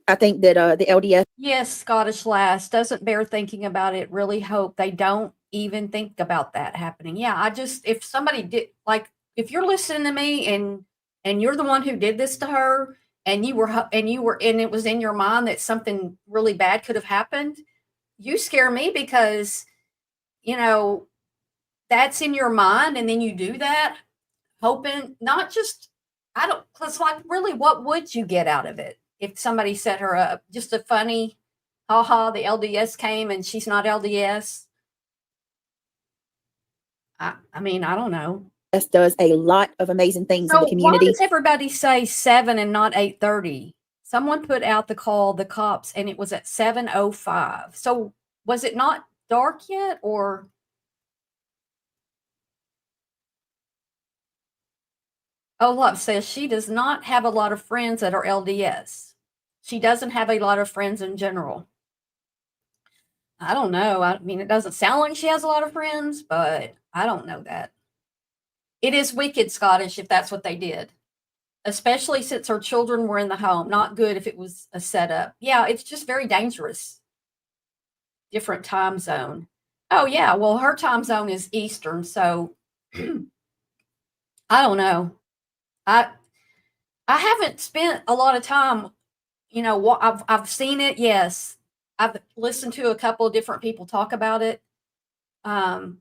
I think that the LDS.
Yes, Scottish Lass doesn't bear thinking about it. Really hope they don't even think about that happening. Yeah, if somebody did, like, if you're listening to me and you're the one who did this to her, and it was in your mind that something really bad could have happened, you scare me because, that's in your mind, and then you do that, hoping not just, because like really, what would you get out of it? If somebody set her up, just a funny, haha, the LDS came and she's not LDS. I mean, I don't know.
does a lot of amazing things in
So
the
why
community.
does everybody say 7 and not 8:30? Someone put out the call, the cops, and it was at 7:05. So was it not dark yet, or? Oh, love says she does not have a lot of friends that are LDS. She doesn't have a lot of friends in general. I don't know. I mean, it doesn't sound like she has a lot of friends, but I don't know that. It is wicked, Scottish, if that's what they did, especially since her children were in the home. Not good if it was a setup. Yeah, it's just very dangerous. Different time zone. Oh, yeah. Well, her time zone is Eastern, so I don't know. I I haven't spent a lot of time, I've seen it, yes. I've listened to a couple of different people talk about it. Um,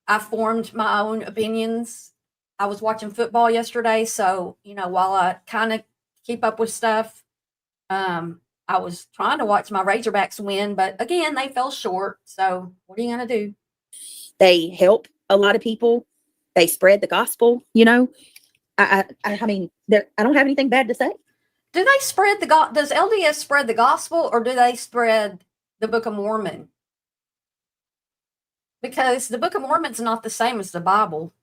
I formed my own opinions. I was watching football yesterday, so, while I kind of keep up with stuff, I was trying to watch my Razorbacks win, but again, they fell short. So what are you going to do?
They help a lot of people. They spread the gospel, I mean, I don't have anything bad to say.
Do they spread does LDS spread the gospel, or do they spread the Book of Mormon? Because the Book of Mormon's not the same as the Bible.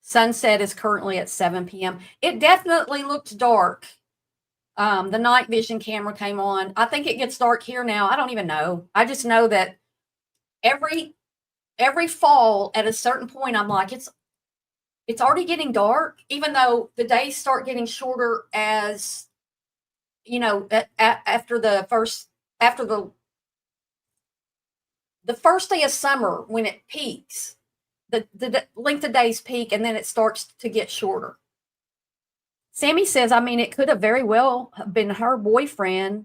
Sunset is currently at 7 p.m. It definitely looked dark. The night vision camera came on. I think it gets dark here now. I don't even know. I just know that every fall at a certain point, I'm like, it's already getting dark, even though the days start getting shorter as, after the first day of summer, when it peaks, the length of days peak, and then it starts to get shorter. Sammy says, I mean, it could have very well been her boyfriend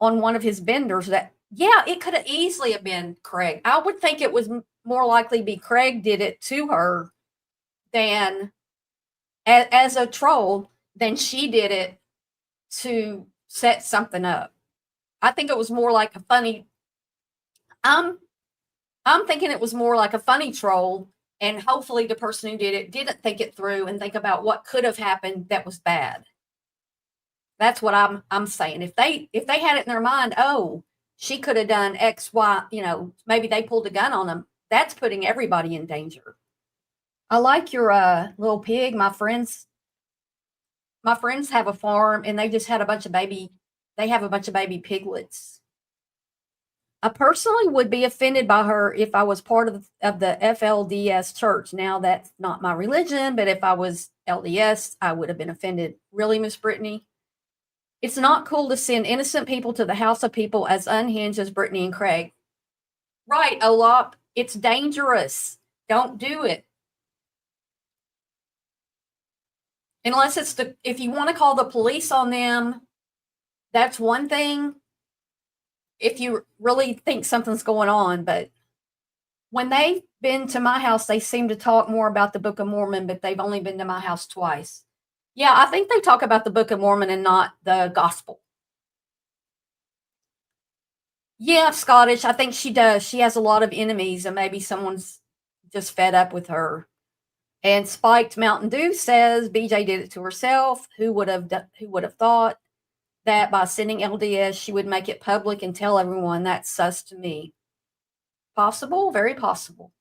on one of his benders. It could have easily have been Craig. I would think it was more likely be Craig did it to her than as a troll than she did it to set something up. I think it was more like a funny. I'm thinking it was more like a funny troll, and hopefully the person who did it didn't think it through and think about what could have happened that was bad. That's what I'm saying. If they had it in their mind, oh, she could have done X, Y, maybe they pulled a gun on them. That's putting everybody in danger. I like your little pig. My friends have a farm, and they just had they have a bunch of baby piglets. I personally would be offended by her if I was part of the FLDS church. Now, that's not my religion, but if I was LDS, I would have been offended. Really, Miss Brittany? It's not cool to send innocent people to the house of people as unhinged as Brittany and Craig. Right, Olap. It's dangerous. Don't do it. Unless if you want to call the police on them, that's one thing. If you really think something's going on, but when they've been to my house, they seem to talk more about the Book of Mormon, but they've only been to my house twice. Yeah, I think they talk about the Book of Mormon and not the gospel. Yeah, Scottish, I think she does. She has a lot of enemies, and maybe someone's just fed up with her. And Spiked Mountain Dew says BJ did it to herself. Who would have thought that by sending LDS, she would make it public and tell everyone? That's sus to me. Possible, very possible.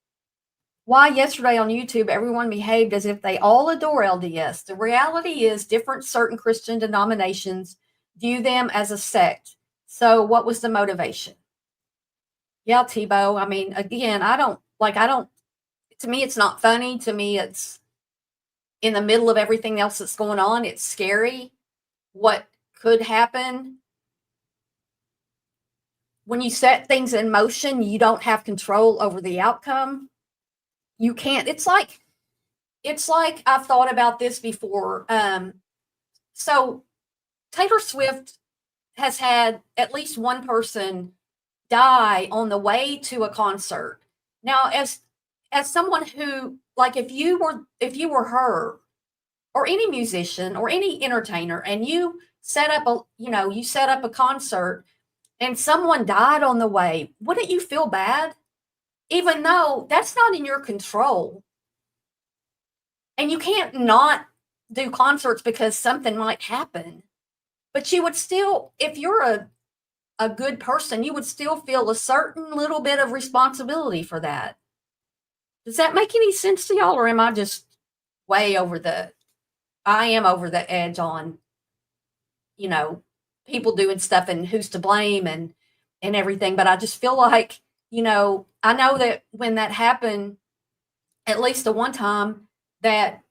Why yesterday on YouTube, everyone behaved as if they all adore LDS. The reality is certain Christian denominations view them as a sect. So what was the motivation? Yeah, Tebow. I mean, again, to me, it's not funny. To me, it's in the middle of everything else that's going on. It's scary what could happen. When you set things in motion, you don't have control over the outcome. You can't. It's like I've thought about this before. So Taylor Swift has had at least one person die on the way to a concert. Now, as someone who, like, if you were her or any musician or any entertainer, and you set up a concert and someone died on the way, wouldn't you feel bad? even though that's not in your control. And you can't not do concerts because something might happen. But you would still, if you're a good person, you would still feel a certain little bit of responsibility for that. Does that make any sense to y'all, or am I just way over I am over the edge on, people doing stuff and who's to blame and everything. But I just feel like, I know that when that happened, at least the one time that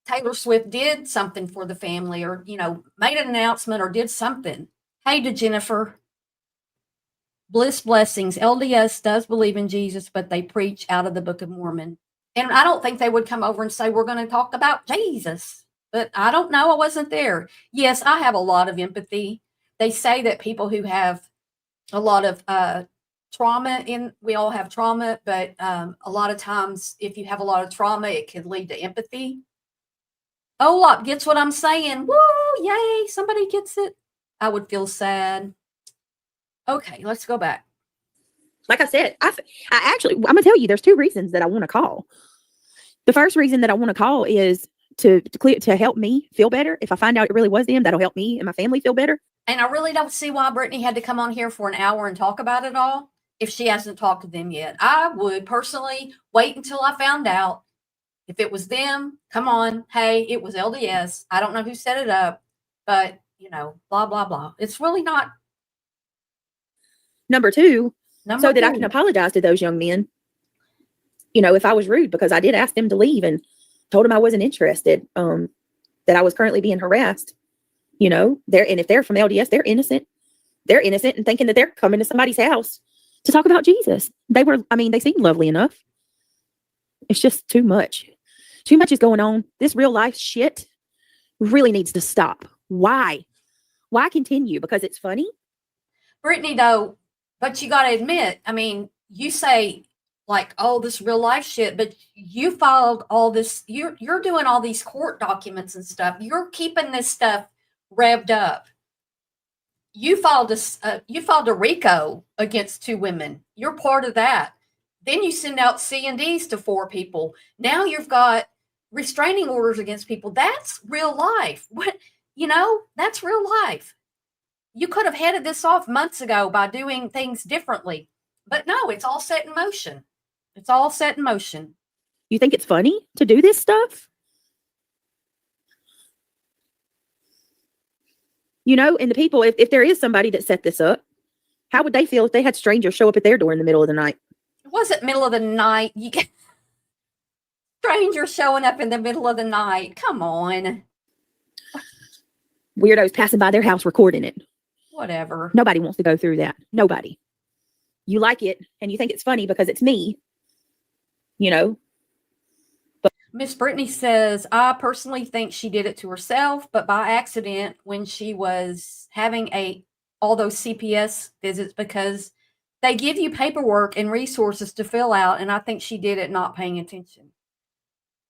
Taylor Swift did something for the family, or, made an announcement or did something. Hey to Jennifer. Bliss blessings. LDS does believe in Jesus, but they preach out of the Book of Mormon. And I don't think they would come over and say, we're going to talk about Jesus. But I don't know. I wasn't there. Yes, I have a lot of empathy. They say that people who have a lot of trauma we all have trauma, but a lot of times if you have a lot of trauma, it could lead to empathy. Olap gets what I'm saying. Woo, yay, somebody gets it. I would feel sad. Okay, let's go back.
Like I said, I'm going to tell you, there's two reasons that I want to call. The first reason that I want to call is to help me feel better. If I find out it really was them, that'll help me and my family feel better.
And I really don't see why Brittany had to come on here for an hour and talk about it all if she hasn't talked to them yet. I would personally wait until I found out. If it was them, come on. Hey, it was LDS. I don't know who set it up, but, blah, blah, blah. It's really not.
Number two, so that I can apologize to those young men. If I was rude, because I did ask them to leave and told them I wasn't interested, that I was currently being harassed. And if they're from LDS, they're innocent. They're innocent and thinking that they're coming to somebody's house to talk about Jesus. They seemed lovely enough. It's just too much. Too much is going on. This real life shit really needs to stop. Why? Why continue? Because it's funny?
Brittany, though, but you got to admit, you say like, oh, this real life shit, but you filed all this, you're doing all these court documents and stuff. You're keeping this stuff revved up. You filed a RICO against 2 women. You're part of that. Then you send out C&Ds to 4 people. Now you've got restraining orders against people. That's real life. That's real life. You could have headed this off months ago by doing things differently. But no, it's all set in motion. It's all set in motion.
You think it's funny to do this stuff? And the people, if there is somebody that set this up, how would they feel if they had strangers show up at their door in the middle of the night?
It wasn't middle of the night. You get strangers showing up in the middle of the night. Come on.
Weirdos passing by their house recording it.
Whatever.
Nobody wants to go through that. Nobody. You like it and you think it's funny because it's me. But
Miss Brittany says, I personally think she did it to herself, but by accident when she was having all those CPS visits, because they give you paperwork and resources to fill out, and I think she did it not paying attention.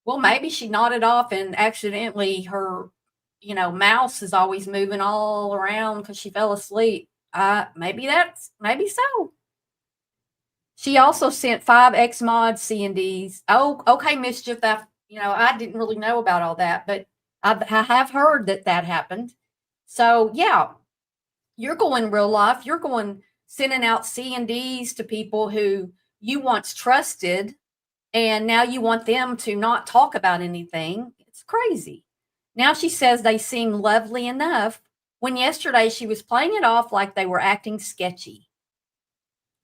Well, maybe she nodded off and accidentally her, mouse is always moving all around because she fell asleep. Maybe so. She also sent 5 X-Mod C&Ds. Oh, okay, Mischief. I didn't really know about all that, but I have heard that happened. So, yeah, you're going real life. You're going sending out C&Ds to people who you once trusted, and now you want them to not talk about anything. It's crazy. Now she says they seem lovely enough when yesterday she was playing it off like they were acting sketchy.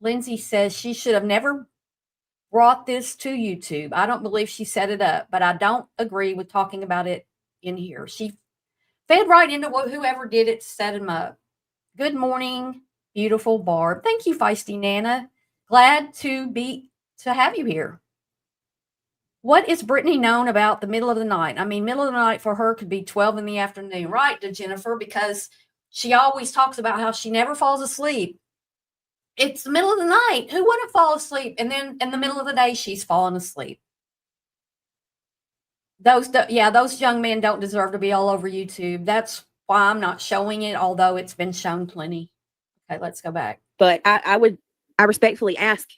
Lindsay says she should have never brought this to YouTube. I don't believe she set it up, but I don't agree with talking about it in here. She fed right into whoever did it set him up. Good morning, beautiful Barb. Thank you, Feisty Nana. Glad to have you here. What is Brittany known about the middle of the night? Middle of the night for her could be 12 in the afternoon, right, to Jennifer, because she always talks about how she never falls asleep. It's the middle of the night. Who wouldn't fall asleep? And then in the middle of the day, she's falling asleep. Those young men don't deserve to be all over YouTube. That's why I'm not showing it, although it's been shown plenty. Okay, let's go back.
But I respectfully ask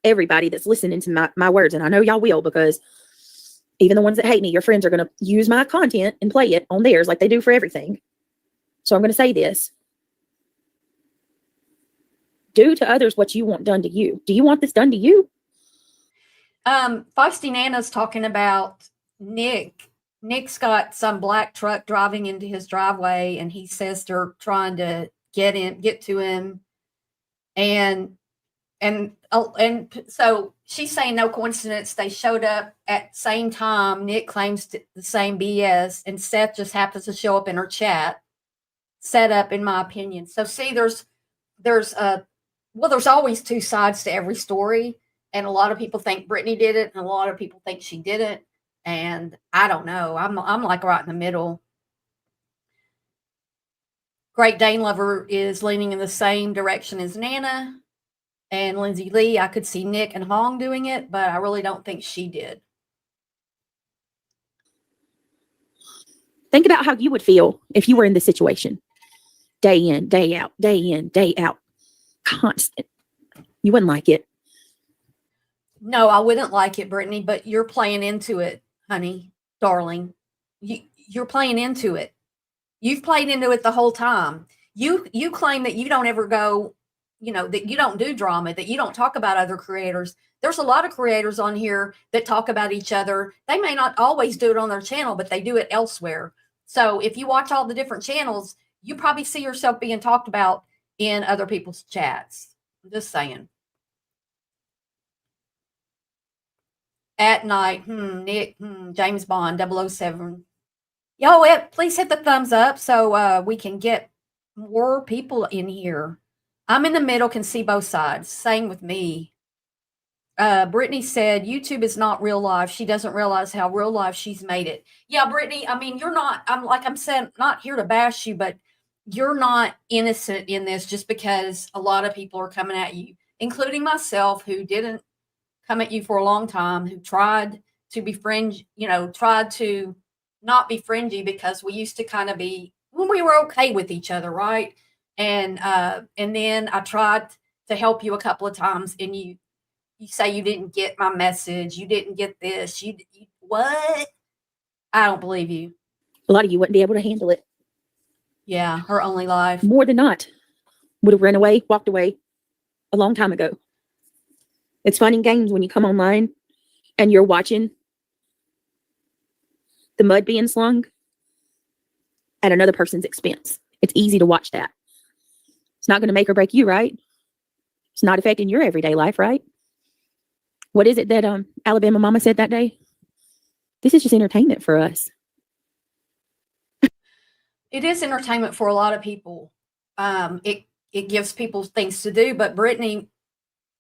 everybody that's listening to my words, and I know y'all will, because even the ones that hate me, your friends are going to use my content and play it on theirs like they do for everything. So I'm going to say this. Do to others what you want done to you. Do you want this done to you?
Feisty Nana's talking about Nick. Nick's got some black truck driving into his driveway, and he says they're trying to get to him. And so she's saying no coincidence. They showed up at the same time. Nick claims the same BS, and Seth just happens to show up in her chat. Set up, in my opinion. So see, there's always two sides to every story, and a lot of people think Brittany did it, and a lot of people think she didn't. And I don't know. I'm like right in the middle. Great Dane Lover is leaning in the same direction as Nana. And Lindsay Lee, I could see Nick and Hong doing it, but I really don't think she did.
Think about how you would feel if you were in this situation. Day in, day out, day in, day out. Constant. You wouldn't like it.
No, I wouldn't like it, Brittany, but you're playing into it, honey, darling. You're playing into it. You've played into it the whole time. You claim that you don't ever go, that you don't do drama, that you don't talk about other creators. There's a lot of creators on here that talk about each other. They may not always do it on their channel, but they do it elsewhere. So if you watch all the different channels, you probably see yourself being talked about in other people's chats. I'm just saying. At night, Nick, James Bond, 007. Yo, please hit the thumbs up so we can get more people in here. I'm in the middle, can see both sides. Same with me. Brittany said, YouTube is not real life. She doesn't realize how real life she's made it. Yeah, Brittany, I mean, I'm saying, not here to bash you, but you're not innocent in this just because a lot of people are coming at you, including myself, who didn't come at you for a long time, who tried to befriend, tried to not befriend you because we used to kind of be, when we were okay with each other, right? And then I tried to help you a couple of times, and you say you didn't get my message, you didn't get this, you what? I don't believe you.
A lot of you wouldn't be able to handle it.
Yeah, her only life.
More than not, would have ran away, walked away a long time ago. It's fun and games when you come online and you're watching the mud being slung at another person's expense. It's easy to watch that. It's not going to make or break you, right? It's not affecting your everyday life, right? What is it that Alabama mama said that day? This is just entertainment for us.
It is entertainment for a lot of people. It gives people things to do. But Brittany,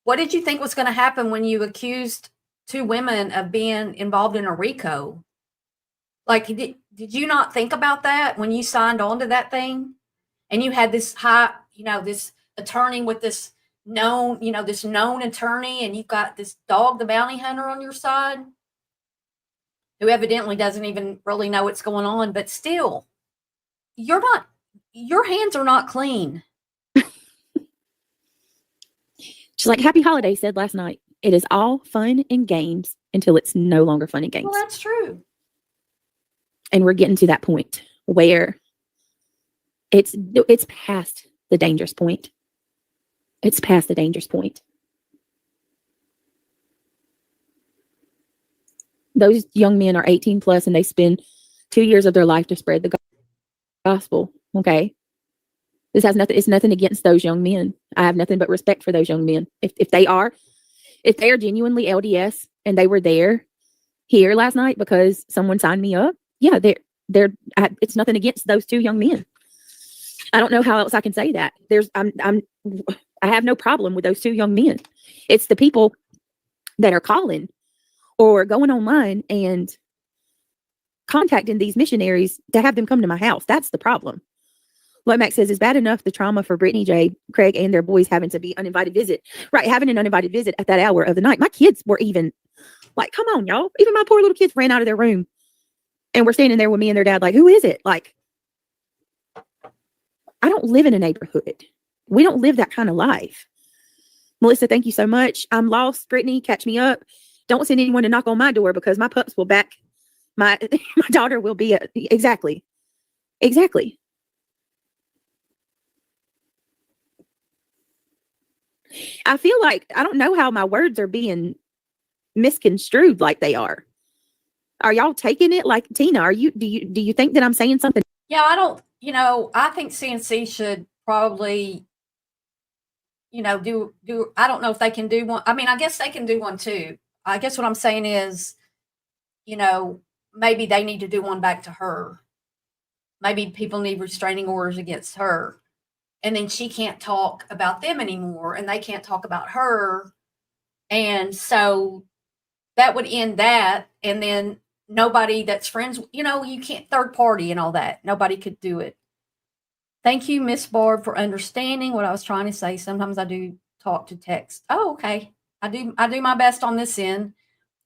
what did you think was going to happen when you accused two women of being involved in a RICO? Like, did you not think about that when you signed on to that thing? And you had this this attorney with this known attorney, and you've got this dog, the bounty hunter, on your side, who evidently doesn't even really know what's going on, but still, your hands are not clean.
Just like Happy Holiday said last night, it is all fun and games until it's no longer fun and games.
Well, that's true.
And we're getting to that point where it's past the dangerous point. It's past the dangerous point. Those young men are 18 plus and they spend 2 years of their life to spread the gospel. Okay. This has nothing, it's nothing against those young men. I have nothing but respect for those young men. If they are genuinely LDS and they were here last night because someone signed me up, yeah, it's nothing against those two young men. I don't know how else I can say that. I have no problem with those two young men. It's the people that are calling or going online and contacting these missionaries to have them come to my house. That's the problem. Lomax says it's bad enough the trauma for Brittany J, Craig, and their boys having to be uninvited visit. Right, having an uninvited visit at that hour of the night. My kids were even like, come on, y'all. Even my poor little kids ran out of their room and were standing there with me and their dad like, who is it? Like, I don't live in a neighborhood. We don't live that kind of life. Melissa, thank you so much. I'm lost. Brittany, catch me up. Don't send anyone to knock on my door because my pups will back. My daughter will be exactly. I feel like I don't know how my words are being misconstrued like they are. Are y'all taking it like Tina? Do you think that I'm saying something?
Yeah, I don't, I think CNC should probably, do, I don't know if they can do one. I mean, I guess they can do one too. I guess what I'm saying is, maybe they need to do one back to her. Maybe people need restraining orders against her. And then she can't talk about them anymore and they can't talk about her. And so that would end that. And then nobody that's friends, you can't third party and all that. Nobody could do it. Thank you, Miss Barb, for understanding what I was trying to say. Sometimes I do talk to text. Oh, okay. I do my best on this end.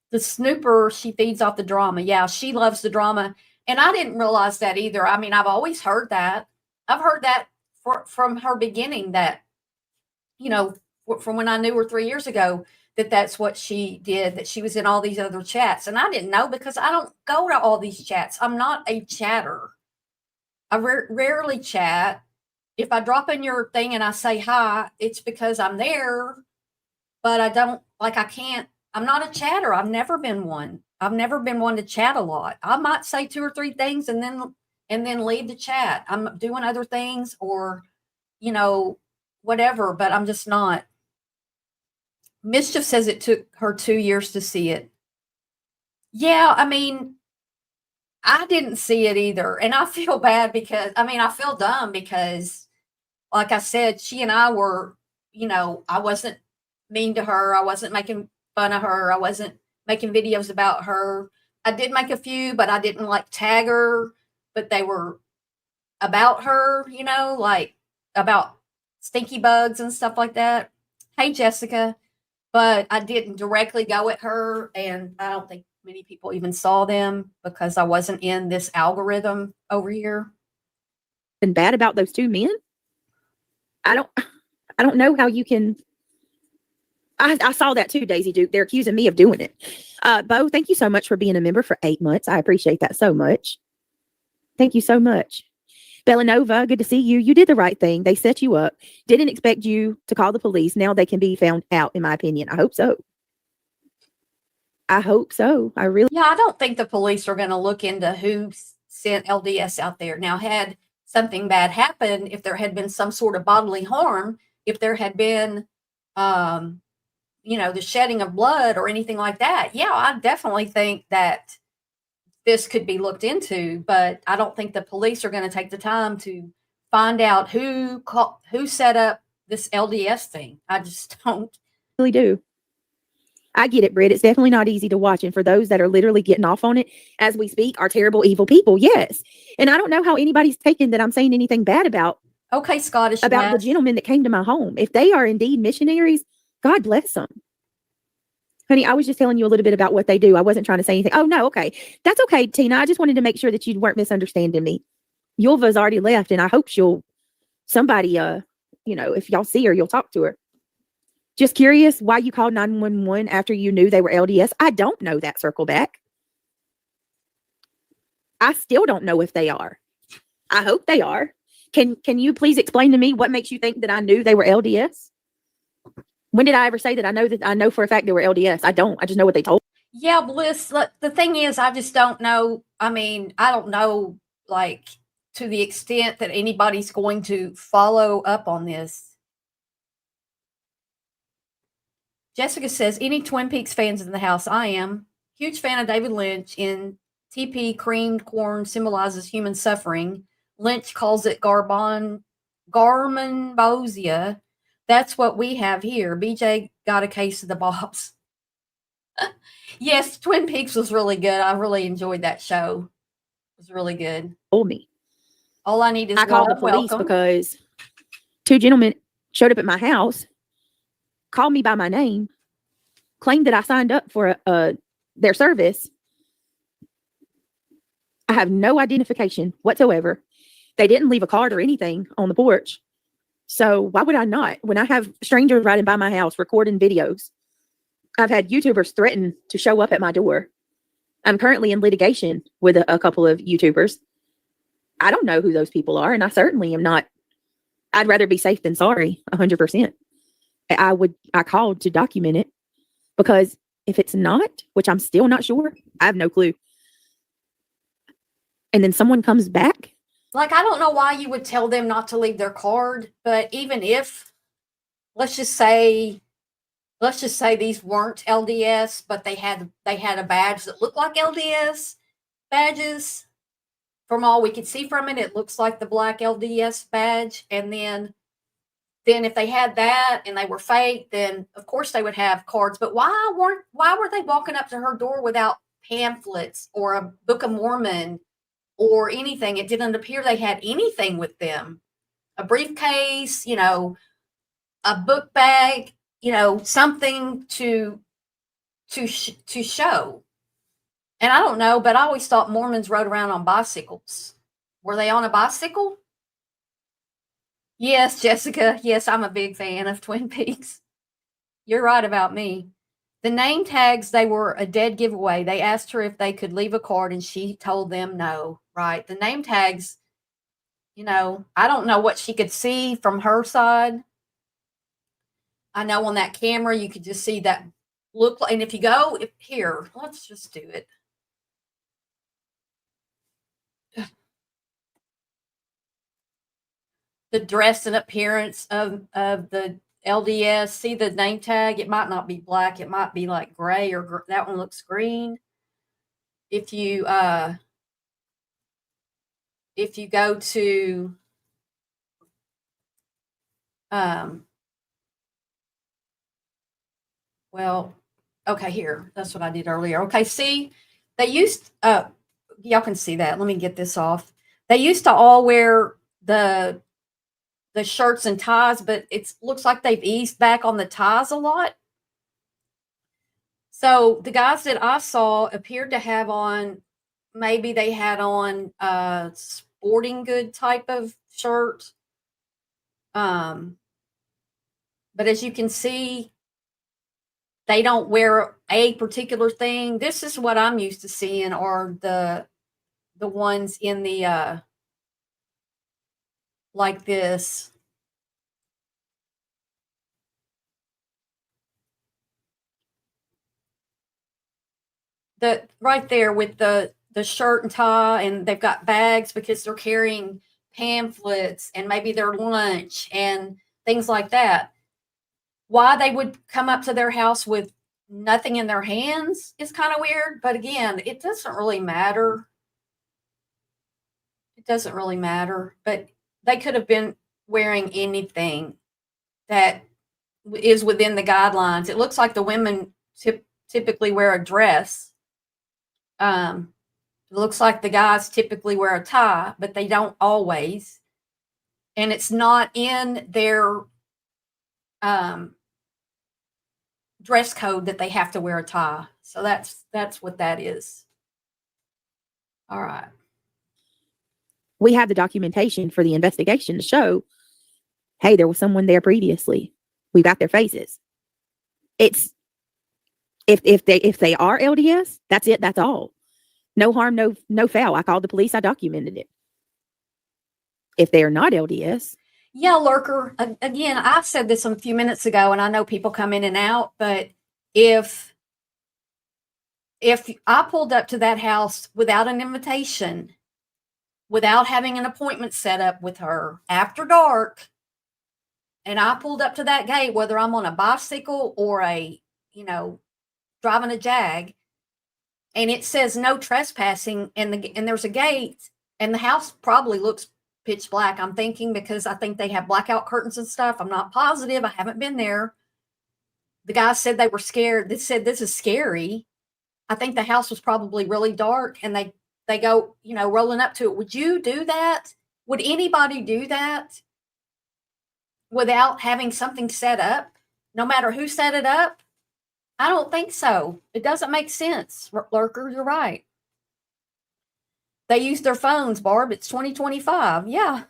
The snooper, she feeds off the drama. Yeah, she loves the drama. And I didn't realize that either. I mean, I've always heard that. I've heard that from her beginning that, from when I knew her 3 years ago, that's what she did, that she was in all these other chats. And I didn't know because I don't go to all these chats. I'm not a chatter. I rarely chat. If I drop in your thing and I say hi, it's because I'm there, but I don't, I'm not a chatter. I've never been one. I've never been one to chat a lot. I might say 2 or 3 things and then leave the chat. I'm doing other things or, whatever, but I'm just not. Mischief says it took her 2 years to see it. Yeah, I mean, I didn't see it either. And I feel bad because, I feel dumb because, like I said, she and I were, I wasn't mean to her. I wasn't making fun of her. I wasn't making videos about her. I did make a few, but I didn't tag her, but they were about her, like about stinky bugs and stuff like that. Hey, Jessica. But I didn't directly go at her, and I don't think many people even saw them because I wasn't in this algorithm over here.
And bad about those 2 men? I don't know how you can. I saw that too, Daisy Duke. They're accusing me of doing it. Bo, thank you so much for being a member for 8 months. I appreciate that so much. Thank you so much. Bellanova, good to see you. You did the right thing. They set you up. Didn't expect you to call the police. Now they can be found out, in my opinion. I hope so. I really.
Yeah, I don't think the police are going to look into who sent LDS out there. Now, had something bad happened, if there had been some sort of bodily harm, if there had been, the shedding of blood or anything like that, yeah, I definitely think that this could be looked into, but I don't think the police are going to take the time to find out who set up this LDS thing. I just don't
really do. I get it, Britt. It's definitely not easy to watch. And for those that are literally getting off on it as we speak are terrible, evil people. Yes. And I don't know how anybody's taken that I'm saying anything bad about.
Okay, Scottish.
About the gentlemen that came to my home. If they are indeed missionaries, God bless them. Honey, I was just telling you a little bit about what they do. I wasn't trying to say anything. Oh, no. Okay. That's okay, Tina. I just wanted to make sure that you weren't misunderstanding me. Yulva's already left, and I hope somebody, if y'all see her, you'll talk to her. Just curious why you called 911 after you knew they were LDS. I don't know that. Circle back. I still don't know if they are. I hope they are. Can you please explain to me what makes you think that I knew they were LDS? When did I ever say that I know for a fact they were LDS? I don't. I just know what they told.
Yeah, Bliss. The thing is, I just don't know. I don't know, to the extent that anybody's going to follow up on this. Jessica says, any Twin Peaks fans in the house? I am. Huge fan of David Lynch. In TP, creamed corn symbolizes human suffering. Lynch calls it Garmonbosia. That's what we have here. BJ got a case of the Bobs. Yes, Twin Peaks was really good. I really enjoyed that show. It was really good.
Told me.
All I need is
I called the police because 2 gentlemen showed up at my house, called me by my name, claimed that I signed up for their service. I have no identification whatsoever. They didn't leave a card or anything on the porch. So why would I not? When I have strangers riding by my house recording videos, I've had YouTubers threaten to show up at my door. I'm currently in litigation with a couple of YouTubers. I don't know who those people are, and I certainly am not. I'd rather be safe than sorry, 100%. I called to document it, because if it's not, which I'm still not sure, I have no clue. And then someone comes back.
Like, I don't know why you would tell them not to leave their card, but even if, let's just say these weren't LDS, but they had a badge that looked like LDS badges. From all we could see from it, it looks like the black LDS badge. And then if they had that and they were fake, then of course they would have cards. But why were they walking up to her door without pamphlets or a Book of Mormon or anything? It didn't appear they had anything with them. A briefcase, a book bag, something to show. And I don't know, but I always thought Mormons rode around on bicycles. Were they on a bicycle? Yes, Jessica. Yes, I'm a big fan of Twin Peaks. You're right about me. The name tags, they were a dead giveaway. They asked her if they could leave a card, and she told them no, right? The name tags, I don't know what she could see from her side. I know on that camera, you could just see that look like, and if you go here, let's just do it. The dress and appearance of the LDS. See the name tag? It might not be black. It might be like gray, or that one looks green. If you go to well, okay, here. That's what I did earlier. Okay, see, they used y'all can see that. Let me get this off. They used to all wear the shirts and ties, but it looks like they've eased back on the ties a lot. So the guys that I saw appeared to have on, maybe they had on a sporting good type of shirt. But as you can see, they don't wear a particular thing. This is what I'm used to seeing, are the ones in the like this. The right there with the shirt and tie, and they've got bags because they're carrying pamphlets and maybe their lunch and things like that. Why they would come up to their house with nothing in their hands is kind of weird, but again, it doesn't really matter. It doesn't really matter, but they could have been wearing anything that is within the guidelines. It looks like the women typically wear a dress. It looks like the guys typically wear a tie, but they don't always. And it's not in their dress code that they have to wear a tie. So that's what that is. All right.
We have the documentation for the investigation to show, hey, there was someone there previously. We got their faces. It's if they are LDS, that's it. That's all. No harm, no foul. I called the police. I documented it. If they are not LDS.
Yeah, Lurker. Again, I said this a few minutes ago, and I know people come in and out, but if I pulled up to that house without an invitation, without having an appointment set up with her after dark, and I pulled up to that gate, whether I'm on a bicycle or driving a Jag, and it says no trespassing, and there's a gate, and the house probably looks pitch black, I'm thinking, because I think they have blackout curtains and stuff. I'm not positive. I haven't been there. The guys said they were scared. They said, this is scary. I think the house was probably really dark, and they go, rolling up to it. Would you do that? Would anybody do that without having something set up, no matter who set it up? I don't think so. It doesn't make sense, Lurker. You're right. They use their phones, Barb. It's 2025. Yeah.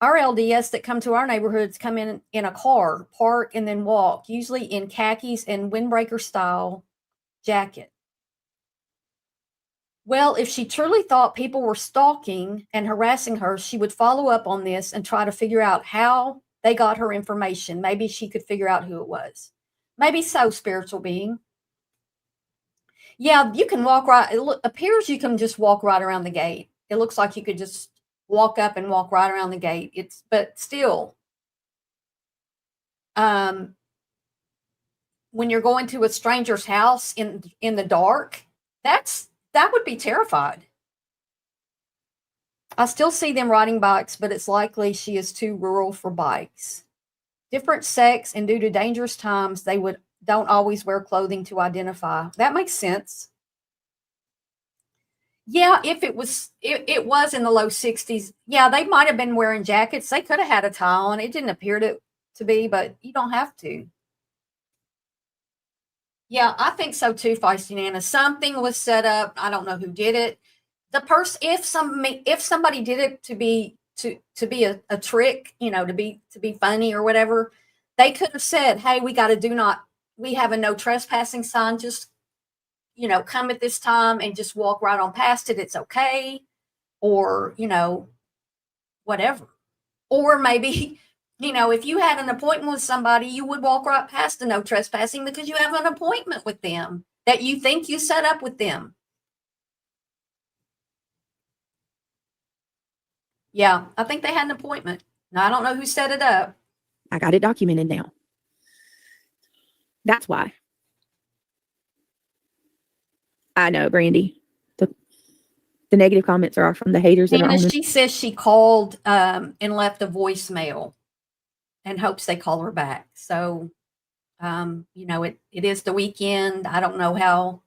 Our LDS that come to our neighborhoods come in a car, park, and then walk, usually in khakis and windbreaker style jacket. Well, if she truly thought people were stalking and harassing her, she would follow up on this and try to figure out how they got her information. Maybe she could figure out who it was. Maybe so, spiritual being. Yeah, you can walk right. It appears you can just walk right around the gate. It looks like you could just walk up and walk right around the gate. But still, when you're going to a stranger's house in the dark, that would be terrified. I still see them riding bikes, but it's likely she is too rural for bikes. Different sex, and due to dangerous times, they don't always wear clothing to identify. That makes sense. Yeah, if it was in the low 60s, yeah, they might have been wearing jackets. They could have had a tie on. It didn't appear to be, but you don't have to. Yeah, I think so too, Feisty Nana. Something was set up. I don't know who did it. The person, if somebody did it to be a trick, to be funny or whatever, they could have said, "Hey, we have a no trespassing sign. Just come at this time and just walk right on past it. It's okay," or whatever. Or maybe if you had an appointment with somebody, you would walk right past the no trespassing because you have an appointment with them that you think you set up with them. Yeah, I think they had an appointment. Now, I don't know who set it up.
I got it documented now. That's why. I know, Brandy. The negative comments are from the haters.
And she says she called and left a voicemail and hopes they call her back. So, it is the weekend. I don't know how.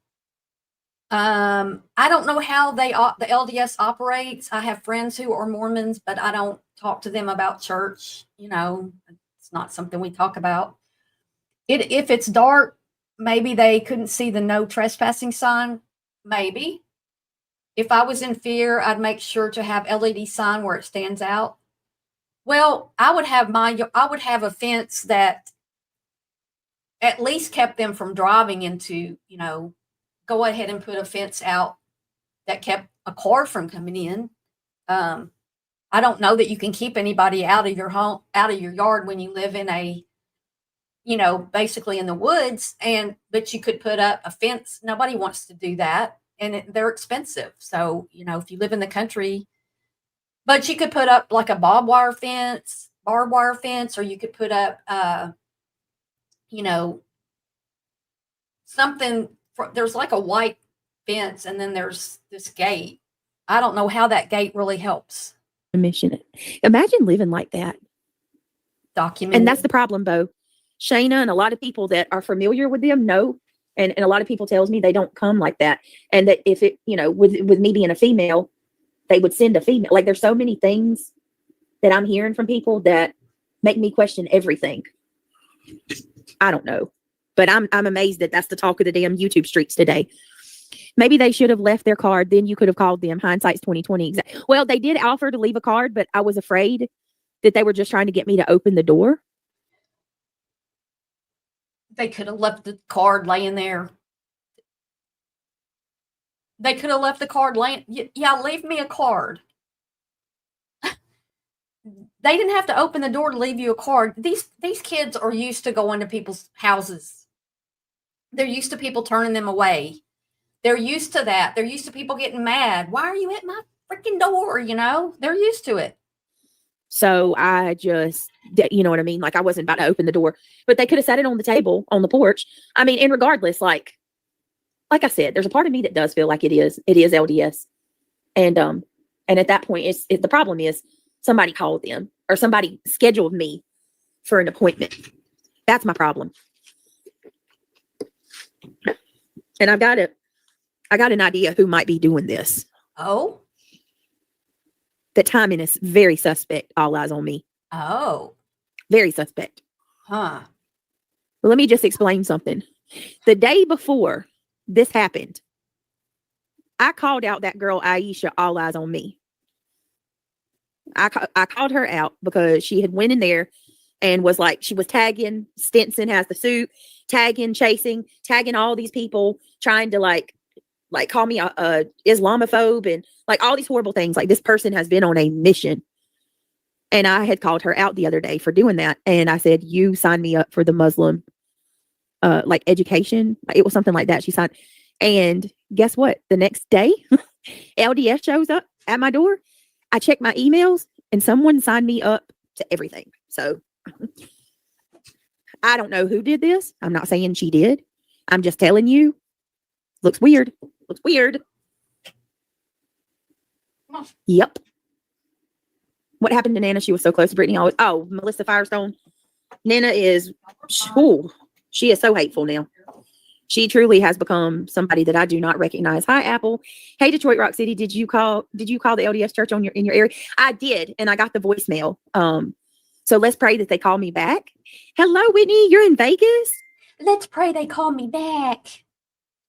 I don't know how the LDS operates. I have friends who are Mormons, but I don't talk to them about church. It's not something we talk about. If it's dark, maybe they couldn't see the no trespassing sign. Maybe. If I was in fear, I'd make sure to have LED sign where it stands out. Well, I would have a fence that at least kept them from driving into, go ahead and put a fence out that kept a car from coming in. I don't know that you can keep anybody out of your home, out of your yard when you live in basically in the woods, but you could put up a fence. Nobody wants to do that. And they're expensive. So, if you live in the country, but you could put up like a barbed wire fence, or you could put up, something. There's like a white fence, and then there's this gate. I don't know how that gate really helps.
Imagine living like that.
Documented.
And that's the problem, Bo. Shayna and a lot of people that are familiar with them know. And a lot of people tells me they don't come like that. And that if it, with me being a female, they would send a female. Like there's so many things that I'm hearing from people that make me question everything. I don't know. But I'm amazed that that's the talk of the damn YouTube streets today. Maybe they should have left their card. Then you could have called them. Hindsight's 2020. Well, they did offer to leave a card, but I was afraid that they were just trying to get me to open the door.
They could have left the card laying there. They could have left the card laying. Yeah, leave me a card. They didn't have to open the door to leave you a card. These kids are used to going to people's houses. They're used to people turning them away. They're used to that. They're used to people getting mad. Why are you at my freaking door? They're used to it.
So I just, you know what I mean? Like I wasn't about to open the door, but they could have sat it on the table, on the porch. I mean, and regardless, like I said, there's a part of me that does feel like it is LDS. And at that point, the problem is somebody called them or somebody scheduled me for an appointment. That's my problem. And I got an idea who might be doing this.
Oh.
The timing is very suspect. All eyes on me.
Oh.
Very suspect.
Huh.
Well, let me just explain something. The day before this happened, I called out that girl Aisha, all eyes on me. I called her out because she had went in there and was like, she was tagging Stinson has the suit, tagging, chasing, tagging all these people, trying to like call me a Islamophobe and like all these horrible things. Like this person has been on a mission. And I had called her out the other day for doing that. And I said, you signed me up for the Muslim, like education. It was something like that. She signed. And guess what? The next day, LDS shows up at my door. I checked my emails and someone signed me up to everything. So I don't know who did this. I'm not saying she did. I'm just telling you. Looks weird. Looks weird. Yep. What happened to Nana? She was so close to Brittany. Always. Oh, Melissa Firestone. Nana is, she is so hateful now. She truly has become somebody that I do not recognize. Hi, Apple. Hey, Detroit Rock City. Did you call the LDS church in your area? I did, and I got the voicemail. So let's pray that they call me back. Hello, Whitney. You're in Vegas?
Let's pray they call me back.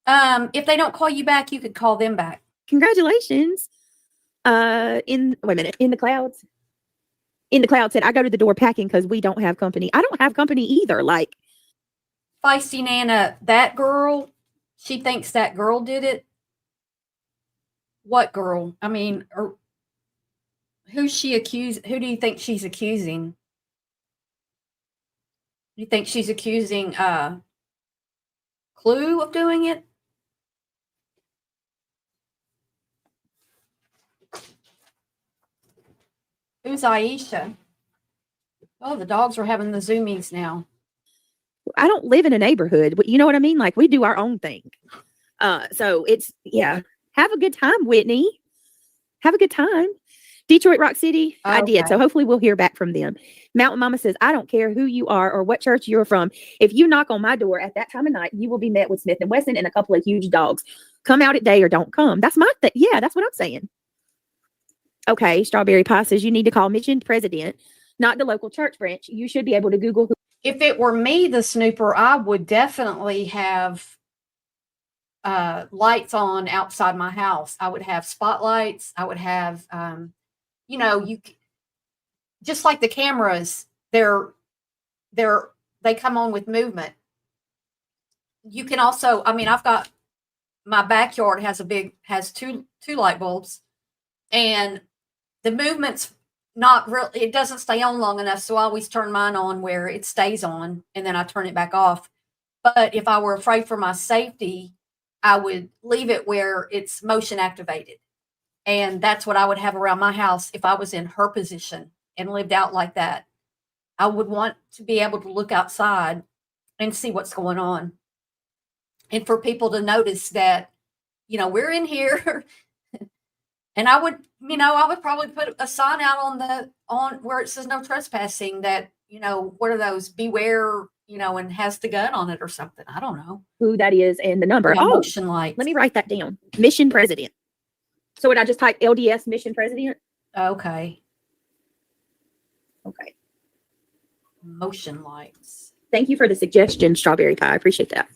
If they don't call you back, you could call them back.
Congratulations. Wait a minute. In the cloud said, I go to the door packing because we don't have company. I don't have company either. Like,
Feisty Nana, that girl, she thinks that girl did it. What girl? I mean, who's she accused? Who do you think she's accusing? You think she's accusing Clue of doing it? Who's Aisha? Oh, the dogs are having the zoomies now.
I don't live in a neighborhood, but you know what I mean? Like we do our own thing. So it's, yeah, have a good time, Whitney. Have a good time. Detroit Rock City. Okay. I did. So hopefully we'll hear back from them. Mountain Mama says, I don't care who you are or what church you're from. If you knock on my door at that time of night, you will be met with Smith & Wesson and a couple of huge dogs. Come out at day or don't come. That's my thing. Yeah, that's what I'm saying. Okay. Strawberry Pie says you need to call mission president, not the local church branch. You should be able to Google who.
If it were me, the snooper, I would definitely have lights on outside my house. I would have spotlights. I would have, you just like the cameras, they come on with movement. You can also, I mean, I've got my backyard has two light bulbs, and the movement's not really, it doesn't stay on long enough. So I always turn mine on where it stays on and then I turn it back off. But if I were afraid for my safety, I would leave it where it's motion activated. And that's what I would have around my house if I was in her position and lived out like that. I would want to be able to look outside and see what's going on. And for people to notice that, we're in here. And I would probably put a sign out on where it says no trespassing that, what are those? Beware, and has the gun on it or something. I don't know
who that is and the number.
Yeah, motion lights.
Let me write that down. Mission president. So would I just type LDS mission president?
Okay. Motion lights.
Thank you for the suggestion, Strawberry Pie. I appreciate that.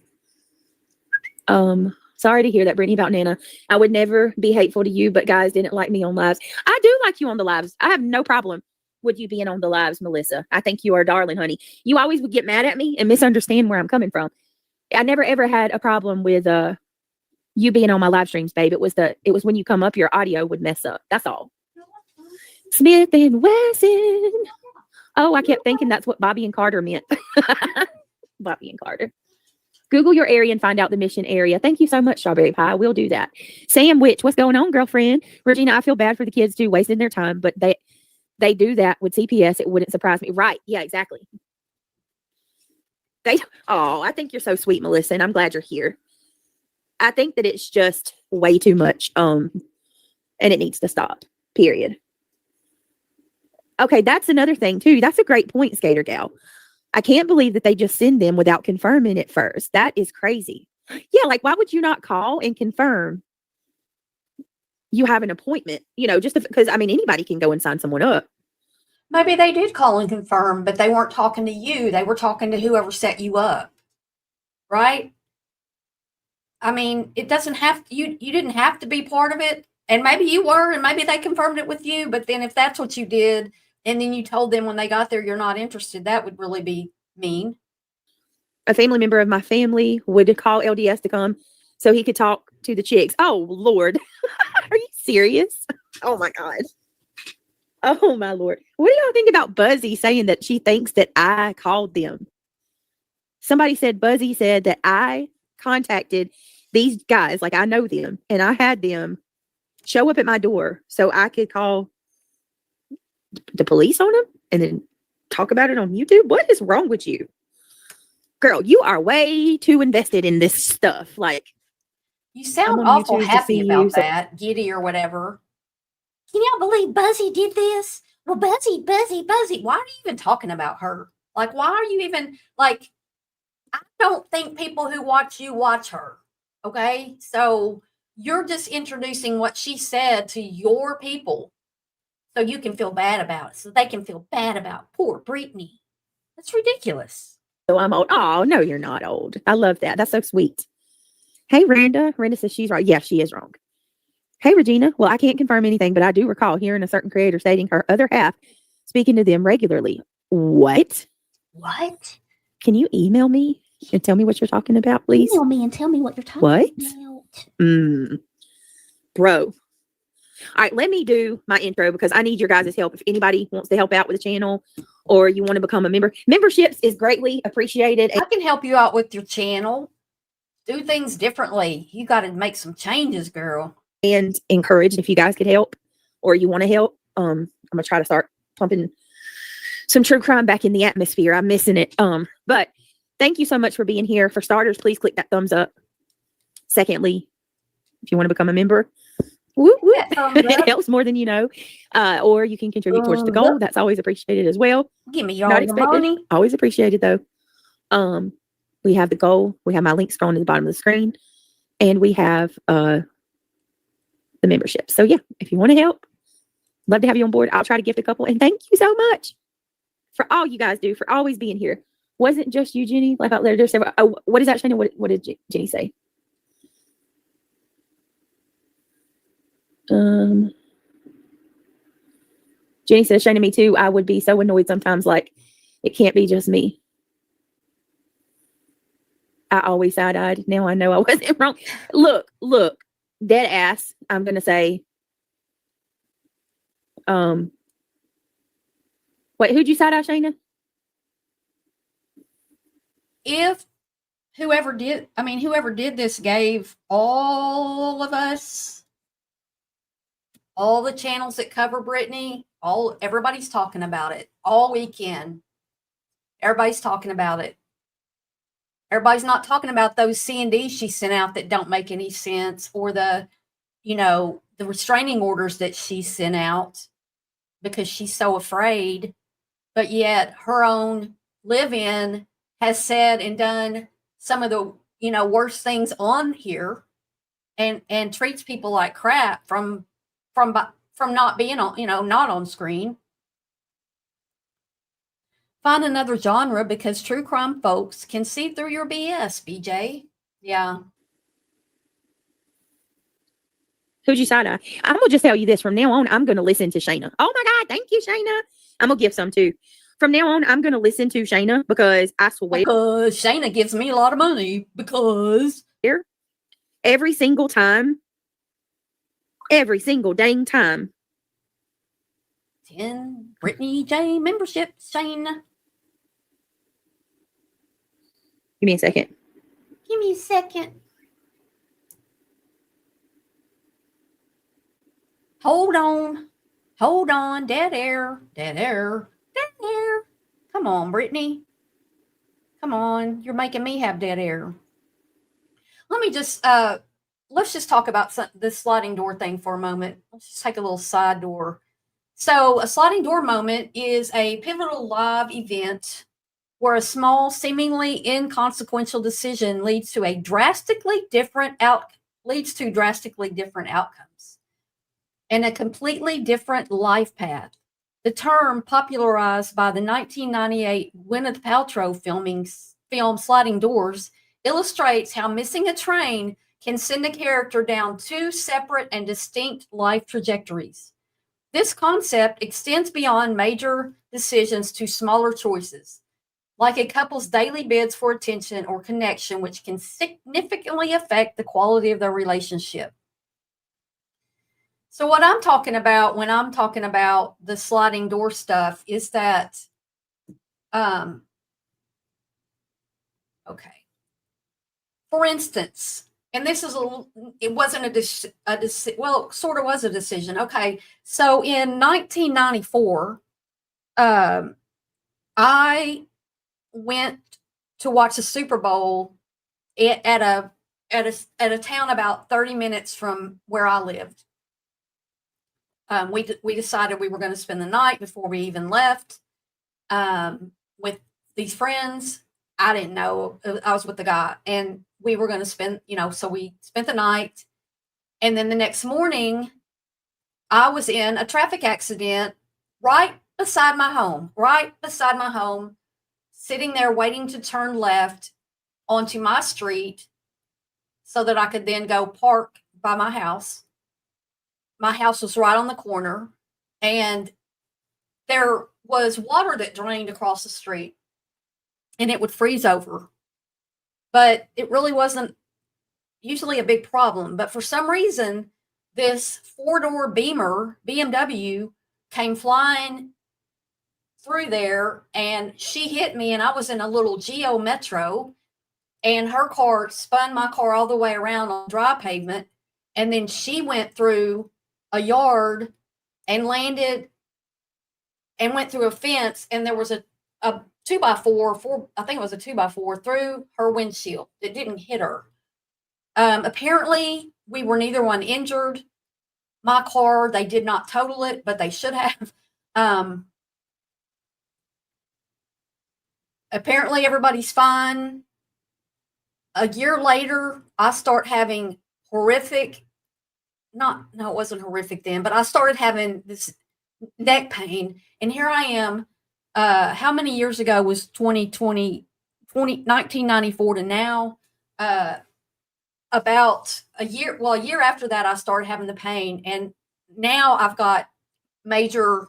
Sorry to hear that, Brittany, about Nana. I would never be hateful to you, but guys didn't like me on lives. I do like you on the lives. I have no problem with you being on the lives, Melissa. I think you are darling, honey. You always would get mad at me and misunderstand where I'm coming from. I never ever had a problem with you being on my live streams, babe. It was when you come up, your audio would mess up. That's all. Smith & Wesson. Oh, I kept thinking that's what Bobby and Carter meant. Bobby and Carter. Google your area and find out the mission area. Thank you so much, Strawberry Pie. We'll do that. Sam Witch, what's going on, girlfriend? Regina, I feel bad for the kids too, wasting their time, but they do that with CPS. It wouldn't surprise me. Right. Yeah, exactly. I think you're so sweet, Melissa, and I'm glad you're here. I think that it's just way too much. And it needs to stop. Period. Okay, that's another thing too. That's a great point, Skater Gal. I can't believe that they just send them without confirming it first. That is crazy. Yeah, like why would you not call and confirm you have an appointment? Just because anybody can go and sign someone up.
Maybe they did call and confirm, but they weren't talking to you. They were talking to whoever set you up. Right? It doesn't have you didn't have to be part of it. And maybe you were, and maybe they confirmed it with you. But then if that's what you did, and then you told them when they got there you're not interested, that would really be mean.
A family member of my family would call LDS to come so he could talk to the chicks. Oh, Lord. Are you serious? Oh, my God. Oh, my Lord. What do y'all think about Buzzy saying that she thinks that I called them? Somebody said, Buzzy said that I contacted these guys, like I know them, and I had them show up at my door so I could call the police on them and then talk about it on YouTube. What is wrong with you? Girl, you are way too invested in this stuff. Like,
You
I'm
sound
on
awful
YouTube to
happy
see
about
you, so-
that, giddy or whatever. Can y'all believe Buzzy did this? Well, Buzzy. Why are you even talking about her? Like, why are you even, like, I don't think people who watch you watch her. Okay? So you're just introducing what she said to your people so you can feel bad about it. So they can feel bad about poor Brittany. That's ridiculous.
So I'm old. Oh, no, you're not old. I love that. That's so sweet. Hey, Randa. Randa says she's right. Yeah, she is wrong. Hey, Regina. Well, I can't confirm anything, but I do recall hearing a certain creator stating her other half speaking to them regularly. What?
What?
Can you email me and tell me what you're talking about, please?
Email me and tell me what you're talking
What?
about.
Bro. All right, let me do my intro because I need your guys' help. If anybody wants to help out with the channel or you want to become a member, memberships is greatly appreciated.
I can help you out with your channel. Do things differently. You got to make some changes, girl.
And encouraged if you guys could help or you want to help. I'm gonna try to start pumping some true crime back in the atmosphere. I'm missing it. But thank you so much for being here. For starters, please click that thumbs up. Secondly, if you want to become a member, whoop, whoop. It helps more than you know. Or you can contribute towards the goal. That's always appreciated as well.
Give me all
Not
the
expected.
money.
Always appreciated though. We have the goal. We have my link scrolling at the bottom of the screen, and we have the membership. So yeah, if you want to help, love to have you on board. I'll try to gift a couple. And thank you so much for all you guys do, for always being here. Wasn't just you, Jenny. Like out there, there's several. Oh, what is that, Shana? What did Jenny say? Jenny says, Shana, me too. I would be so annoyed sometimes. Like it can't be just me. I always side-eyed. Now I know I wasn't wrong. Look, dead ass. I'm gonna say. Wait, who'd you side-eye, Shana?
If whoever did this gave all of us, all the channels that cover Brittany, everybody's talking about it all weekend. Everybody's talking about it. Everybody's not talking about those C&Ds she sent out that don't make any sense, or the restraining orders that she sent out because she's so afraid. But yet her own live-in has said and done some of the, worst things on here and treats people like crap from not being on, not on screen. Find another genre because true crime folks can see through your BS, BJ. Yeah.
Who'd you side-eye? I'm going to just tell you this. From now on, I'm going to listen to Shana. Oh, my God. Thank you, Shana. I'm going to give some, too. From now on, I'm going to listen to Shana because I swear.
Because Shana gives me a lot of money. Because.
Every single time. Every single dang time.
10 Brittany J memberships, Shana.
Give me a second.
Give me a second. Hold on. Hold on. Dead air. Dead air. Dead air. Come on, Brittany. Come on. You're making me have dead air. Let me just, let's just talk about this sliding door thing for a moment. Let's just take a little side door. So a sliding door moment is a pivotal live event where a small, seemingly inconsequential decision leads to drastically different outcomes and a completely different life path. The term, popularized by the 1998 Gwyneth Paltrow film Sliding Doors, illustrates how missing a train can send a character down two separate and distinct life trajectories. This concept extends beyond major decisions to smaller choices, like a couple's daily bids for attention or connection, which can significantly affect the quality of their relationship. So what I'm talking about when I'm talking about the sliding door stuff is that, okay. For instance, and this is it wasn't well, it sort of was a decision. Okay. So in 1994, I went to watch the Super Bowl at a town about 30 minutes from where I lived. We decided we were going to spend the night before we even left with these friends. I didn't know. I was with the guy, and we were going to spend, so we spent the night. And then the next morning, I was in a traffic accident right beside my home, sitting there waiting to turn left onto my street so that I could then go park by my house. My house was right on the corner, and there was water that drained across the street, and it would freeze over. But it really wasn't usually a big problem. But for some reason, this four-door Beamer, BMW, came flying through there, and she hit me, and I was in a little Geo Metro, and her car spun my car all the way around on dry pavement, and then she went through a yard and landed and went through a fence, and there was a 2x4, I think it was a 2x4 through her windshield. It didn't hit her. Apparently, we were neither one injured. My car, they did not total it, but they should have. Apparently, everybody's fine. A year later, I start having horrific, no, it wasn't horrific then, but I started having this neck pain. And here I am. How many years ago was 1994 to now? About a year after that, I started having the pain. And now I've got major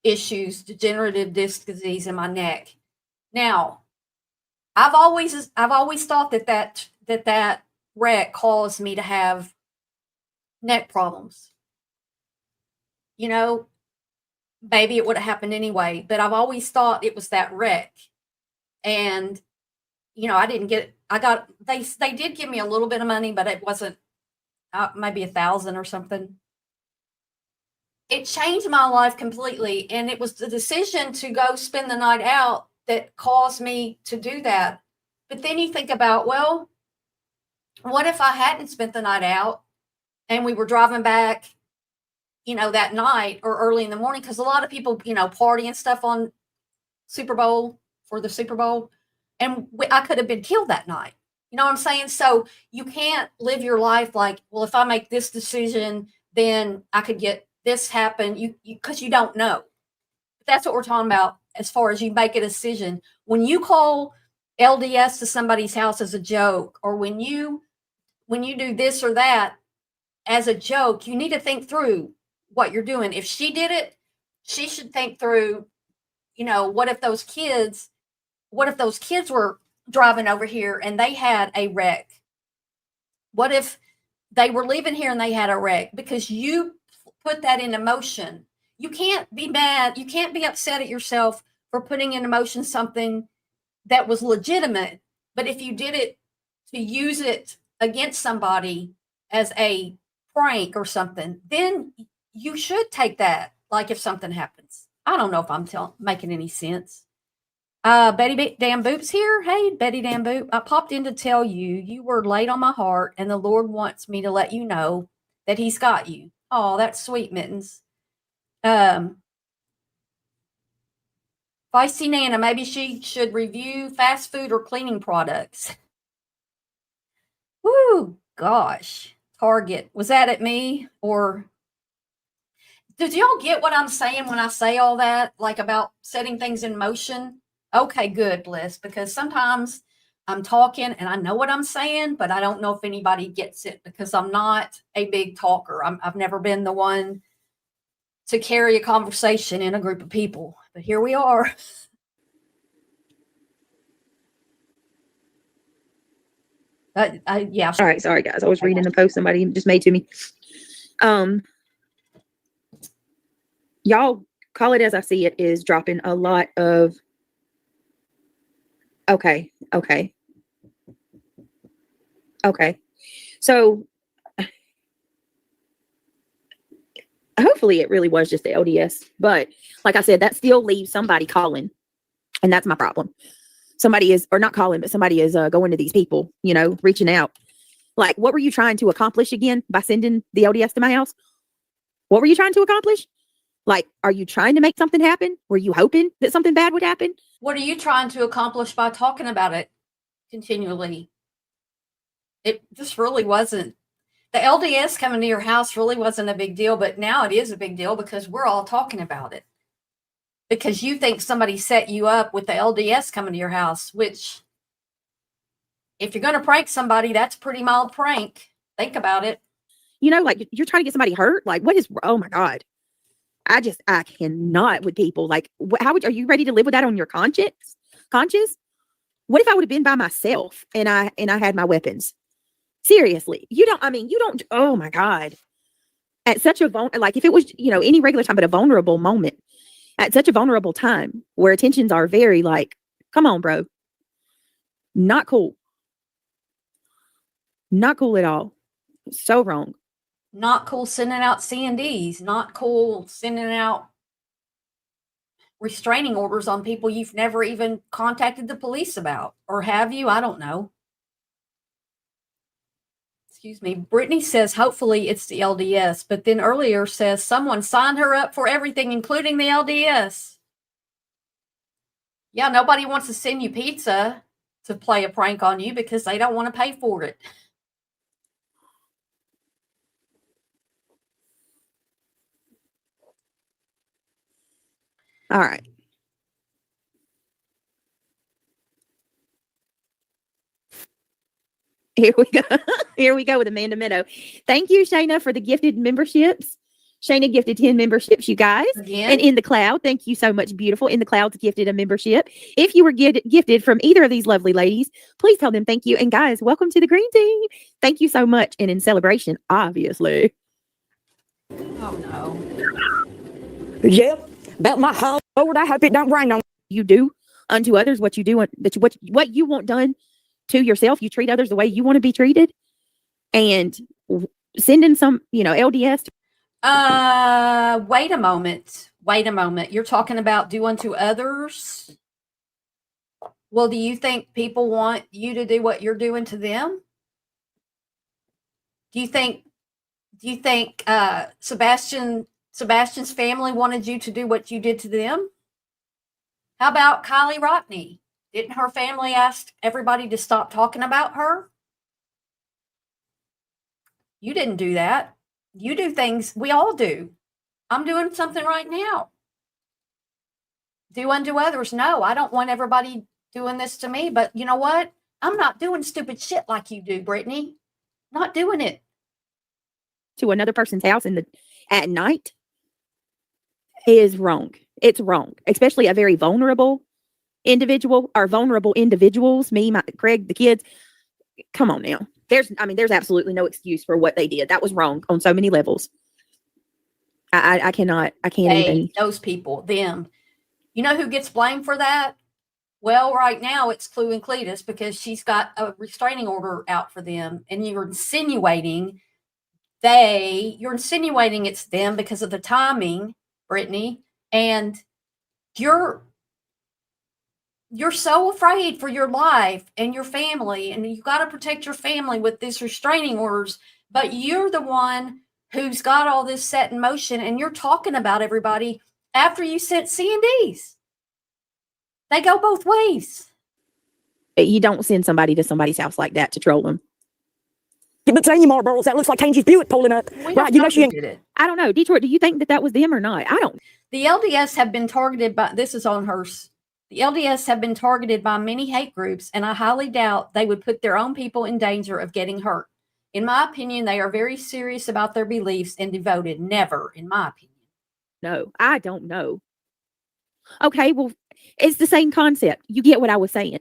issues, degenerative disc disease in my neck. Now, I've always thought that wreck caused me to have neck problems. Maybe it would have happened anyway, but I've always thought it was that wreck. And, I didn't get, they did give me a little bit of money, but it wasn't maybe $1,000 or something. It changed my life completely. And it was the decision to go spend the night out that caused me to do that. But then you think about, well, what if I hadn't spent the night out and we were driving back, that night or early in the morning? Because a lot of people, party and stuff on for the Super Bowl. And I could have been killed that night. You know what I'm saying? So you can't live your life like, well, if I make this decision, then I could get this happen. Because you don't know. But that's what we're talking about as far as you make a decision. When you call LDS to somebody's house as a joke, or when you do this or that as a joke, you need to think through what you're doing. If she did it, she should think through, what if those kids were driving over here and they had a wreck? What if they were leaving here and they had a wreck? Because you put that in motion. You can't be mad. You can't be upset at yourself for putting in motion something that was legitimate. But if you did it to use it against somebody as a prank or something, then you should take that. Like if something happens. I don't know if I'm making any sense. Betty Dan Boop's here. Hey, Betty Dan Boop. I popped in to tell you were laid on my heart, and the Lord wants me to let you know that He's got you. Oh, that's sweet, Mittens. Feisty Nana, maybe she should review fast food or cleaning products. Woo, gosh. Target. Was that at me? Or did y'all get what I'm saying when I say all that? Like about setting things in motion? Okay, good, Bliss. Because sometimes I'm talking and I know what I'm saying, but I don't know if anybody gets it because I'm not a big talker. I've never been the one to carry a conversation in a group of people, but here we are. Yeah.
All right, sorry guys. I was reading a post somebody just made to me. Y'all call it as I see it is dropping a lot of. Okay. So hopefully it really was just the LDS, but like I said, that still leaves somebody calling, and that's my problem. Somebody is, or not calling, but somebody is going to these people, you know, reaching out. Like, what were you trying to accomplish again by sending the LDS to my house? What were you trying to accomplish? Like, are you trying to make something happen? Were you hoping that something bad would happen?
What are you trying to accomplish by talking about it continually? It just really wasn't. The LDS coming to your house really wasn't a big deal, but now it is a big deal because we're all talking about it. Because you think somebody set you up with the LDS coming to your house, which if you're going to prank somebody, that's a pretty mild prank. Think about it.
You know, like you're trying to get somebody hurt. Like, what is, oh my God. I cannot with people. Like, are you ready to live with that on your conscience? What if I would have been by myself and I had my weapons? Seriously, you don't, oh my God. At such a, like if it was, you know, any regular time, but a vulnerable moment, at such a vulnerable time where attentions are very like, come on, bro. Not cool. Not cool at all. So wrong.
Not cool sending out C&Ds. Not cool sending out restraining orders on people you've never even contacted the police about. Or have you? I don't know. Excuse me. Brittany says, hopefully it's the LDS, but then earlier says someone signed her up for everything, including the LDS. Yeah, nobody wants to send you pizza to play a prank on you because they don't want to pay for it.
All right. Here we go. Here we go with Amanda Meadow. Thank you, Shayna, for the gifted memberships. Shayna gifted 10 memberships, you guys.
Again?
And In the Cloud, thank you so much, beautiful. In the Cloud's gifted a membership. If you were gifted from either of these lovely ladies, please tell them thank you. And guys, welcome to the Green Team. Thank you so much. And in celebration, obviously.
Oh, no.
Yep. About my house, Lord, I hope it don't rain on
You do unto others what you do, what you want done to yourself. You treat others the way you want to be treated. And sending some, you know, LDS.
Wait a moment. You're talking about do unto others. Well, do you think people want you to do what you're doing to them? Do you think Sebastian's family wanted you to do what you did to them? How about Kylie Rodney? Didn't her family ask everybody to stop talking about her? You didn't do that. You do things we all do. I'm doing something right now. Do unto others. No, I don't want everybody doing this to me, but you know what? I'm not doing stupid shit like you do, Brittany. Not doing it.
To another person's house at night is wrong. It's wrong, especially a very vulnerable individual or vulnerable individuals. Me, Craig, the kids. Come on now. There's absolutely no excuse for what they did. That was wrong on so many levels. I can't even.
Those people, them. You know who gets blamed for that? Well, right now it's Clue and Cletus because she's got a restraining order out for them, and you're insinuating it's them because of the timing, Brittany, and you're so afraid for your life and your family, and you've got to protect your family with these restraining orders, but you're the one who's got all this set in motion, and you're talking about everybody after you sent C&Ds. They go both ways.
You don't send somebody to somebody's house like that to troll them.
You've been saying Marlboros. That looks like Tangy's Buick pulling up. Right, you know she ain't.
Did it.
I don't know. Detroit, do you think that was them or not? I don't.
The LDS have been targeted by, this is on her The LDS have been targeted by many hate groups, and I highly doubt they would put their own people in danger of getting hurt. In my opinion, they are very serious about their beliefs and devoted. Never, in my opinion.
No, I don't know. Okay, well, it's the same concept. You get what I was saying.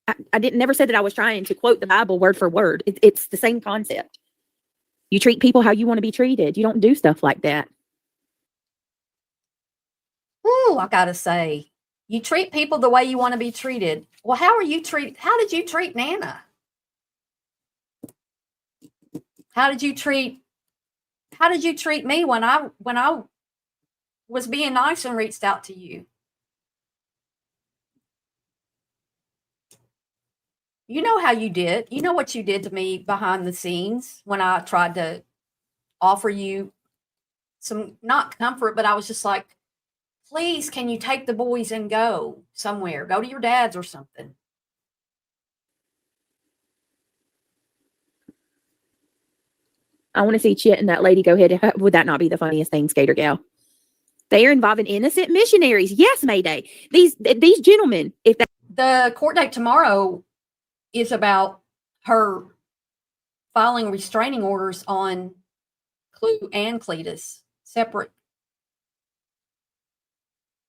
I didn't never said that I was trying to quote the Bible word for word. It's the same concept. You treat people how you want to be treated. You don't do stuff like that.
Ooh, I gotta say, you treat people the way you want to be treated. Well, how did you treat Nana? How did you treat me when I was being nice and reached out to you? You know how you did. You know what you did to me behind the scenes when I tried to offer you some, not comfort, but I was just like, please, can you take the boys and go somewhere? Go to your dad's or something.
I want to see Chet and that lady go ahead. Would that not be the funniest thing, Skater Gal? They are involving innocent missionaries. Yes, Mayday. These gentlemen, if that
The court date tomorrow is about her filing restraining orders on Clue and Cletus separate.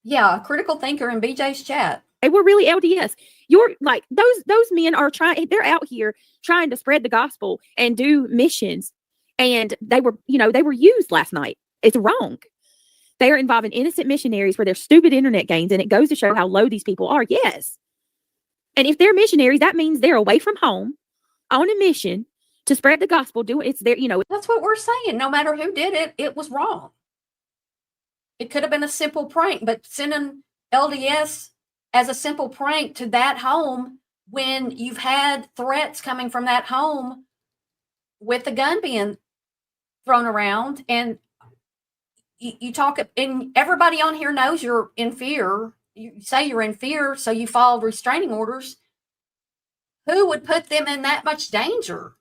Yeah, critical thinker in BJ's chat.
they were really LDS. You're like those men are trying. They're out here trying to spread the gospel and do missions, and they were used last night. It's wrong. They are involving innocent missionaries for their stupid internet games, and it goes to show how low these people are. Yes, and if they're missionaries, that means they're away from home on a mission to spread the gospel. It's their
That's what we're saying. No matter who did it, it was wrong. It could have been a simple prank, but sending LDS as a simple prank to that home when you've had threats coming from that home with the gun being thrown around, and you talk, and everybody on here knows you're in fear. You say you're in fear, so you filed restraining orders. Who would put them in that much danger?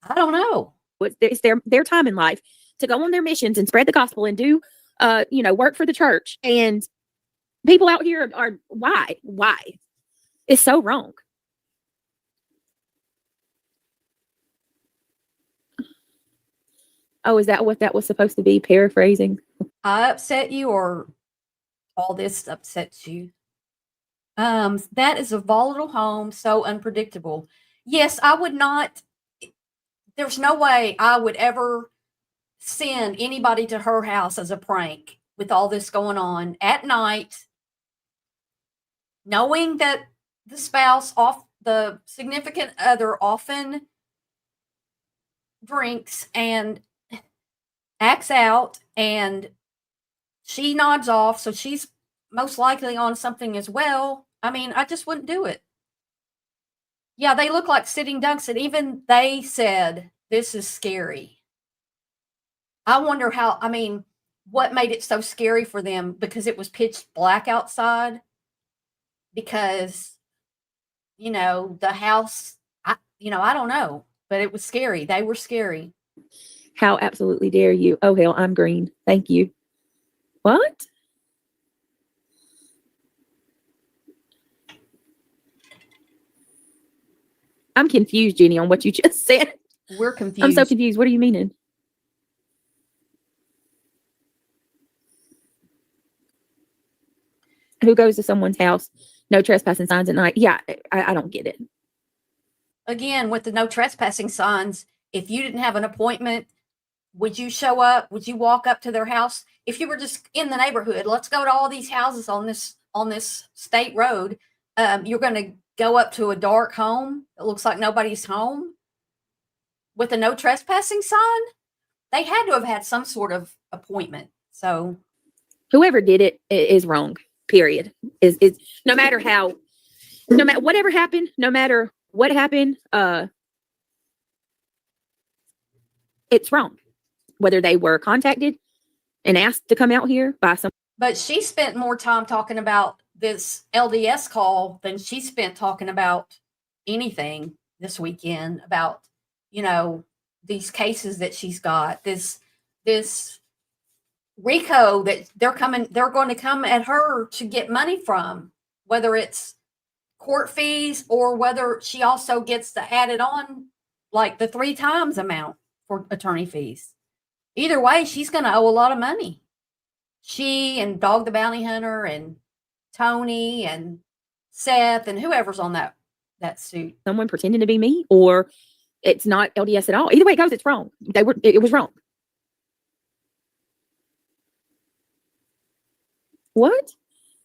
I don't know.
it's their time in life to go on their missions and spread the gospel and do work for the church. And people out here are why? It's so wrong. Oh, is that what that was supposed to be? Paraphrasing.
I upset you, or all this upsets you? That is a volatile home, so unpredictable. Yes, I would not. There's no way I would ever send anybody to her house as a prank with all this going on at night, knowing that the spouse, the significant other, often drinks and acts out, and she nods off, so she's most likely on something as well. I mean, I just wouldn't do it. Yeah, they look like sitting ducks, and even they said, this is scary. I wonder what made it so scary for them, because it was pitch black outside, because, the house, I don't know, but it was scary. They were scary.
How absolutely dare you? Oh, hell, I'm green. Thank you. What? I'm confused, Jenny, on what you just said.
We're confused.
I'm so confused. What are you meaning? Who goes to someone's house? No trespassing signs at night. Yeah, I don't get it.
Again, with the no trespassing signs, if you didn't have an appointment, would you show up? Would you walk up to their house? If you were just in the neighborhood, let's go to all these houses on this state road. You're going to go up to a dark home. It looks like nobody's home with a no trespassing sign. They had to have had some sort of appointment. So
whoever did it is wrong. Period. Is no matter whatever happened, no matter what happened, it's wrong. Whether they were contacted and asked to come out here by some.
But she spent more time talking about this LDS call than she spent talking about anything this weekend, about, these cases that she's got, this RICO that they're going to come at her to get money from, whether it's court fees or whether she also gets to add it on like the 3 times amount for attorney fees. Either way, she's going to owe a lot of money. She and Dog the Bounty Hunter and Tony and Seth and whoever's on that suit.
someone pretending to be me, or it's not LDS at all. Either way it goes, it's wrong. It was wrong. What?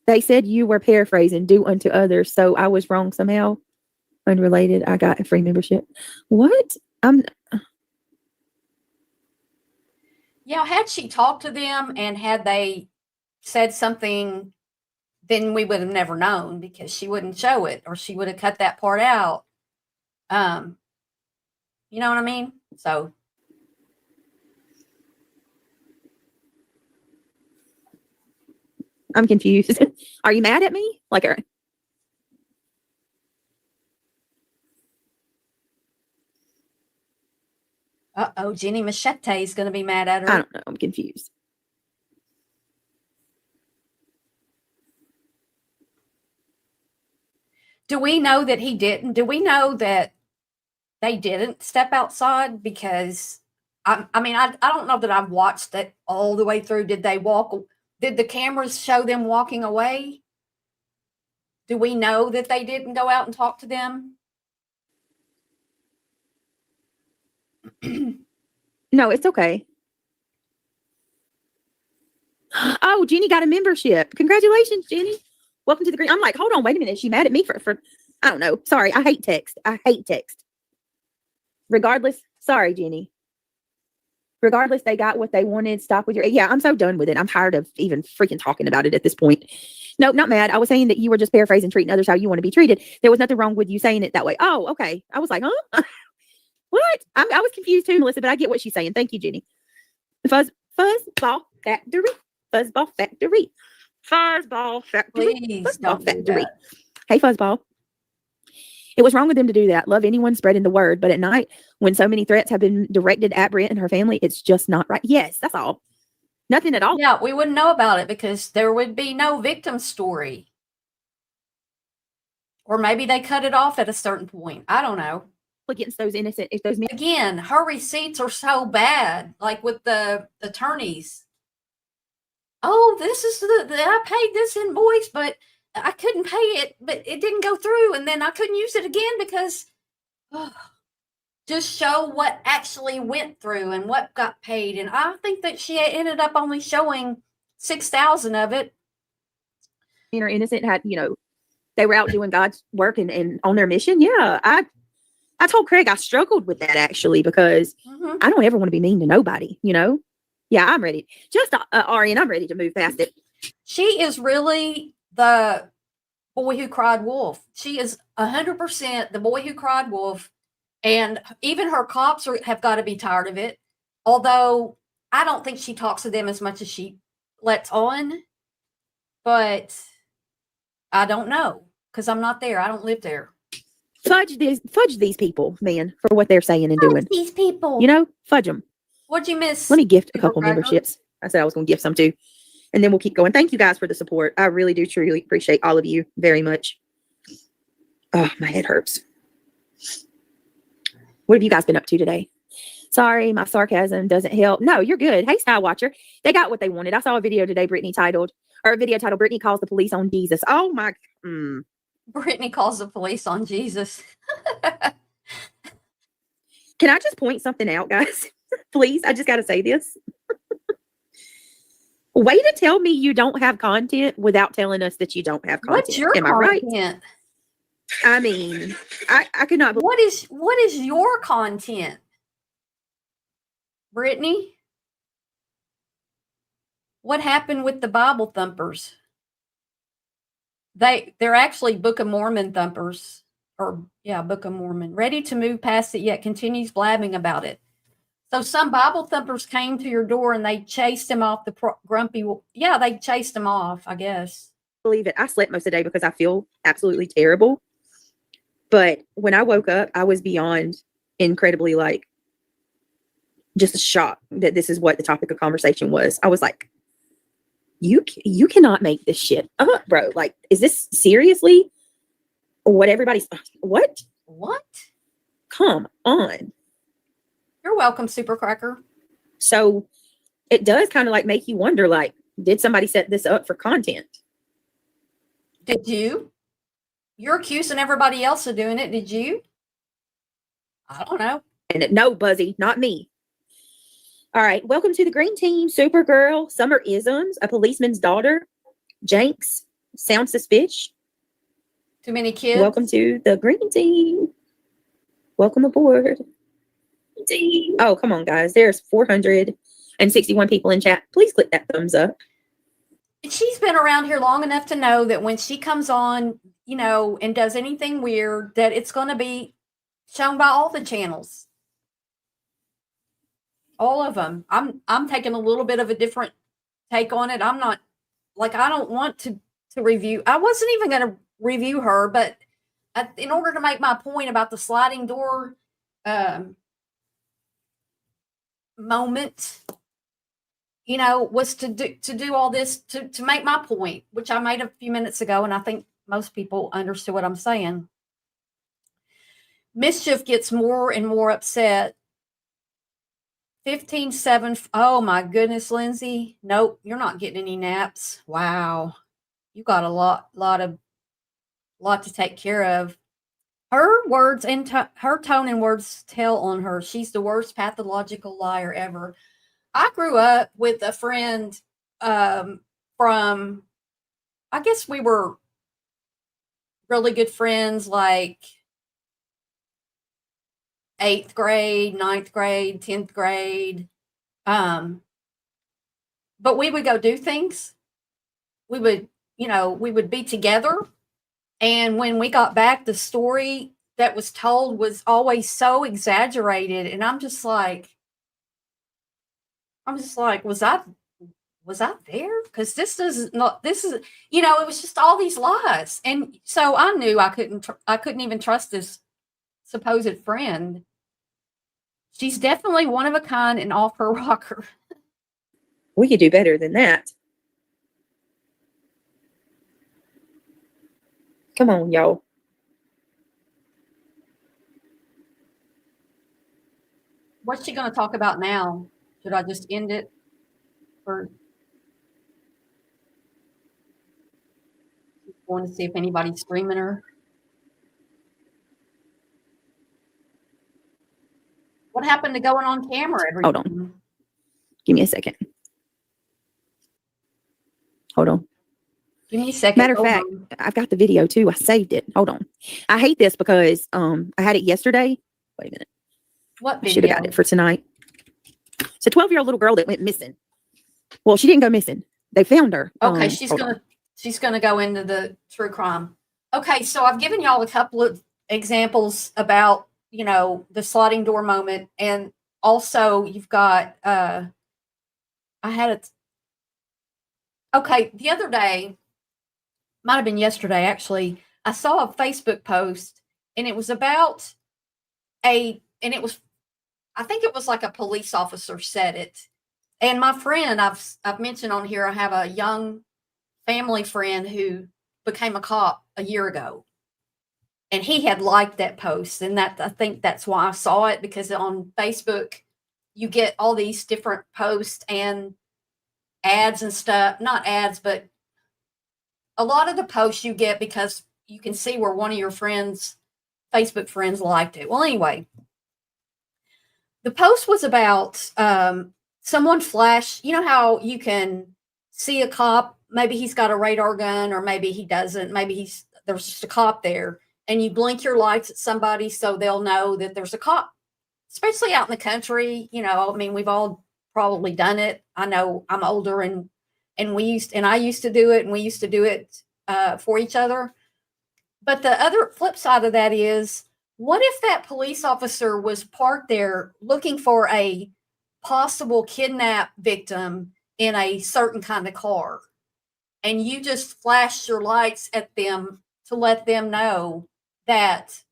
They said you were paraphrasing, do unto others. So I was wrong somehow. Unrelated. I got a free membership. What?
Yeah, had she talked to them and had they said something, then we would have never known because she wouldn't show it or she would have cut that part out. You know what I mean? So
I'm confused. Are you mad at me? Like,
Jenny Machete is going to be mad at her.
I don't know. I'm confused.
Do we know that he didn't? Do we know that they didn't step outside? Because I don't know that I've watched it all the way through. Did the cameras show them walking away? Do we know that they didn't go out and talk to them?
No, it's okay. Oh, Jenny got a membership. Congratulations, Jenny. Welcome to the green. I'm like, hold on, wait a minute. Is she mad at me for I don't know. Sorry, I hate text. Regardless, sorry, Jenny. Regardless, they got what they wanted. Stop with your, yeah, I'm so done with it. I'm tired of even freaking talking about it at this point. No, not mad. I was saying that you were just paraphrasing, treating others how you want to be treated. There was nothing wrong with you saying it that way. Oh, okay. I was like, huh? What? I was confused too, Melissa, but I get what she's saying. Thank you, Jenny. Fuzzball factory. Fuzzball factory. Fuzzball factory.
Please
Fuzzball
don't do
factory.
that.
Hey, Fuzzball. It was wrong with them to do that. Love anyone spreading the word, but at night, when so many threats have been directed at Brent and her family, it's just not right. Yes, that's all. Nothing at all.
Yeah, we wouldn't know about it because there would be no victim story. Or maybe they cut it off at a certain point. I don't know.
Against those innocent, if those men.
Again, her receipts are so bad, like with the attorneys. Oh, this is I paid this invoice, but I couldn't pay it, but it didn't go through, and then I couldn't use it again because just show what actually went through and what got paid. And I think that she ended up only showing 6,000 of it.
Men are innocent, had, they were out doing God's work and on their mission. Yeah, I told Craig I struggled with that actually because I don't ever want to be mean to nobody, Yeah, I'm ready. Just Arian, I'm ready to move past it.
She is really the boy who cried wolf. She is 100% the boy who cried wolf. And even her cops have got to be tired of it. Although I don't think she talks to them as much as she lets on. But I don't know because I'm not there. I don't live there.
Fudge these people, man, for what they're saying and doing.
These people.
Fudge them.
What'd you miss?
Let me gift a
Super
couple
Cracker?
memberships. I said I was going to gift some too. And then we'll keep going. Thank you guys for the support. I really do truly appreciate all of you very much. Oh, my head hurts. What have you guys been up to today? Sorry, my sarcasm doesn't help. No, you're good. Hey, Style Watcher. They got what they wanted. I saw a video today, Brittany titled Brittany calls the police on Jesus. Oh, my.
Brittany calls the police on Jesus.
Can I just point something out, guys? Please, I just got to say this. Way to tell me you don't have content without telling us that you don't have content.
What's your
Am
content?
I right? I mean, I could not.
What is your content, Brittany? What happened with the Bible thumpers? They're actually Book of Mormon thumpers, or Book of Mormon. Ready to move past it, yet continues blabbing about it. So some Bible thumpers came to your door and they chased him off the grumpy. Yeah, they chased him off, I guess.
Believe it. I slept most of the day because I feel absolutely terrible. But when I woke up, I was beyond incredibly just shocked that this is what the topic of conversation was. I was like, you cannot make this shit up, bro. Like, is this seriously what everybody's, what?
What?
Come on.
You're welcome, Super Cracker.
So it does kind of like make you wonder, like, did somebody set this up for content?
Did you? You're accusing everybody else of doing it. Did you? I don't know.
And no, Buzzy, not me. All right. Welcome to the green team. Supergirl, Summer Isms, A Policeman's Daughter, Jenks, Sound Suspicious.
Too many kids.
Welcome to the green team. Welcome aboard. Team. Oh, come on, guys. There's 461 people in chat. Please click that thumbs up.
She's been around here long enough to know that when she comes on, you know, and does anything weird, that it's going to be shown by all the channels. All of them. I'm taking a little bit of a different take on it. I'm not, like, I don't want to review. I wasn't even going to review her, but in order to make my point about the sliding door moment, you know, was to do all this to make my point, which I made a few minutes ago, and I think most people understood what I'm saying. Mischief gets more and more upset. 15-7. Oh my goodness, Lindsay. Nope, you're not getting any naps. Wow. You got a lot to take care of. Her words and her tone and words tell on her. She's the worst pathological liar ever. I grew up with a friend from, I guess we were really good friends, like 8th grade, 9th grade, 10th grade. But we would go do things. We would, you know, we would be together. And when we got back, the story that was told was always so exaggerated. And I'm just like, was I there? Because this is, you know, it was just all these lies. And so I knew I couldn't even trust this supposed friend. She's definitely one of a kind and off her rocker.
We could do better than that. Come on, y'all.
What's she going to talk about now? Should I just end it? Or going to see if anybody's streaming her? What happened to going on camera every
Hold on. Give me a second. Hold on.
Give me a second.
Matter of fact, I've got the video too. I saved it. Hold on. I hate this because I had it yesterday. Wait a minute.
What
I should have
video?
got it for tonight. It's a 12-year-old little girl that went missing. Well, she didn't go missing. They found her.
Okay, she's gonna go into the true crime. Okay, so I've given y'all a couple of examples about, you know, the sliding door moment, and also you've got I had it. Okay, the other day, might have been yesterday actually, I saw a Facebook post, and it was about I think it was like a police officer said it. And my friend, I've mentioned on here, I have a young family friend who became a cop a year ago. And he had liked that post. And that, I think that's why I saw it, because on Facebook, you get all these different posts and ads and stuff. Not ads, but a lot of the posts you get because you can see where one of your friends, Facebook friends, liked it. Well, anyway, the post was about someone flash. You know how you can see a cop, maybe he's got a radar gun, or maybe he doesn't. Maybe there's just a cop there, and you blink your lights at somebody so they'll know that there's a cop, especially out in the country. You know, I mean, we've all probably done it. I know I'm older, and I used to do it, and we used to do it for each other. But the other flip side of that is, what if that police officer was parked there looking for a possible kidnap victim in a certain kind of car, and you just flashed your lights at them to let them know that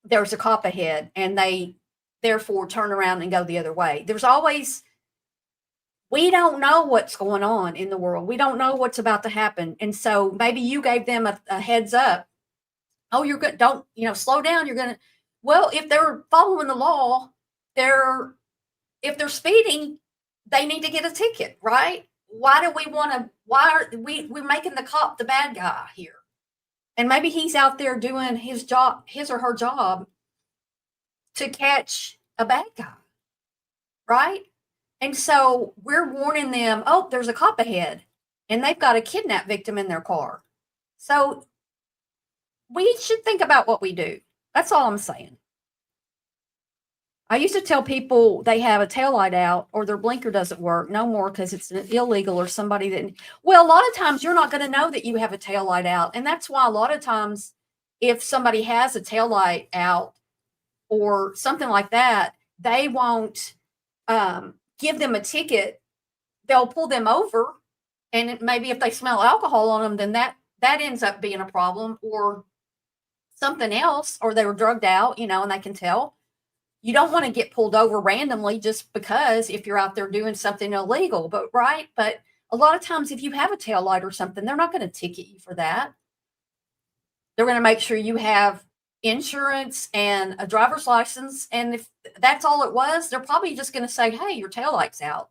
there's a cop ahead, and they therefore turn around and go the other way? There's always we don't know what's going on in the world. We don't know what's about to happen. And so maybe you gave them a heads up. Oh, you're good. Don't, slow down. You're going to, well, if they're following the law, if they're speeding, they need to get a ticket, right? Why do we want to, why are we're making the cop the bad guy here? And maybe he's out there doing his or her job to catch a bad guy, right? And so we're warning them, oh, there's a cop ahead, and they've got a kidnap victim in their car. So we should think about what we do. That's all I'm saying. I used to tell people they have a taillight out or their blinker doesn't work no more because it's illegal or somebody that, well, a lot of times you're not going to know that you have a taillight out. And that's why a lot of times if somebody has a taillight out or something like that, they won't give them a ticket. They'll pull them over. And maybe if they smell alcohol on them, then that ends up being a problem or something else, or they were drugged out, and they can tell. You don't want to get pulled over randomly just because if you're out there doing something illegal, but a lot of times if you have a tail light or something, they're not going to ticket you for that. They're going to make sure you have insurance and a driver's license. And if that's all it was, they're probably just going to say, hey, your tail light's out.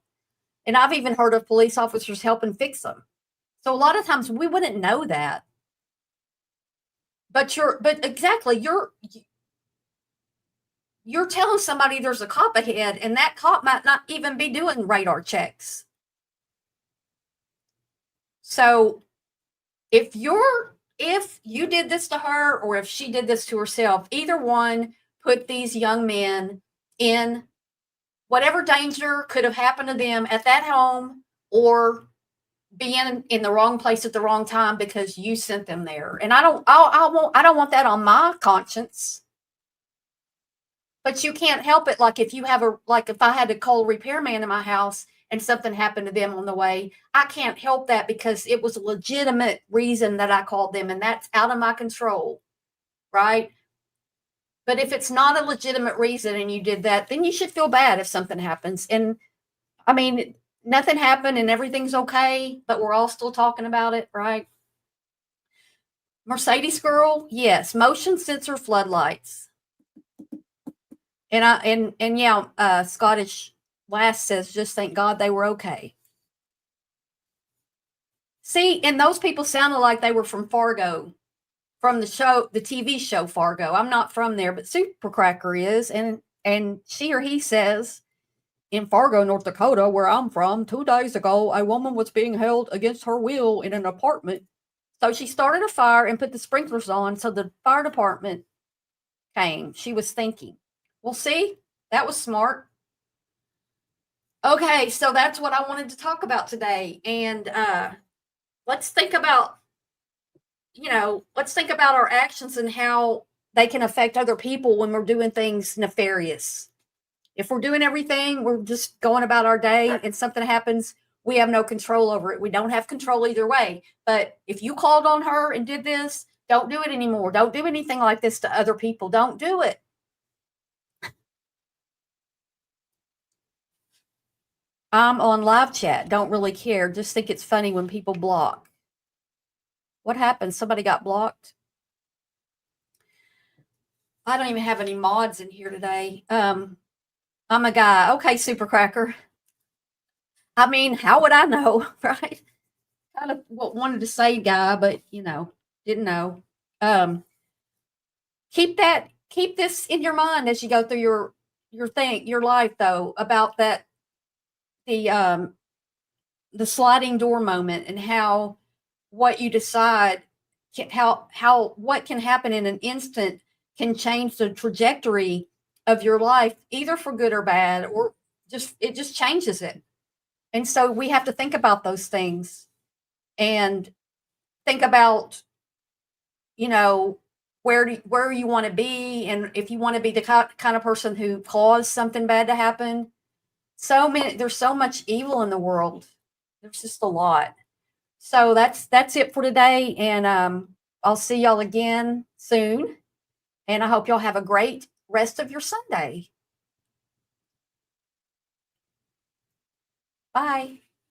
And I've even heard of police officers helping fix them. So a lot of times we wouldn't know that. But you're telling somebody there's a cop ahead, and that cop might not even be doing radar checks. So if you did this to her or if she did this to herself, either one put these young men in whatever danger could have happened to them at that home or being in the wrong place at the wrong time because you sent them there. And I don't want that on my conscience. But you can't help it. Like if I had to call a repairman in my house and something happened to them on the way, I can't help that because it was a legitimate reason that I called them, and that's out of my control, right? But if it's not a legitimate reason and you did that, then you should feel bad if something happens. And I mean, nothing happened and everything's okay, but we're all still talking about it, right? Mercedes girl, yes, motion sensor floodlights. And Scottish Lass says, just thank God they were okay. See, and those people sounded like they were from Fargo, from the TV show Fargo. I'm not from there, but Super Cracker is. And she or he says, in Fargo, North Dakota, where I'm from, 2 days ago, a woman was being held against her will in an apartment. So she started a fire and put the sprinklers on. So the fire department came. She was thinking. Well, see, that was smart. Okay, so that's what I wanted to talk about today. And let's think about our actions and how they can affect other people when we're doing things nefarious. If we're doing everything, we're just going about our day and something happens, we have no control over it. We don't have control either way. But if you called on her and did this, don't do it anymore. Don't do anything like this to other people. Don't do it. I'm on live chat. Don't really care. Just think it's funny when people block. What happened? Somebody got blocked? I don't even have any mods in here today. I'm a guy. Okay, Super Cracker. I mean, how would I know, right? Kind of wanted to say guy, but didn't know. Keep this in your mind as you go through your life though, about that the sliding door moment and how what you decide what can happen in an instant can change the trajectory of your life, either for good or bad, or it just changes it. And so we have to think about those things and think about, where you want to be. And if you want to be the kind of person who caused something bad to happen, there's so much evil in the world. There's just a lot. So that's it for today. And I'll see y'all again soon. And I hope y'all have a great rest of your Sunday. Bye.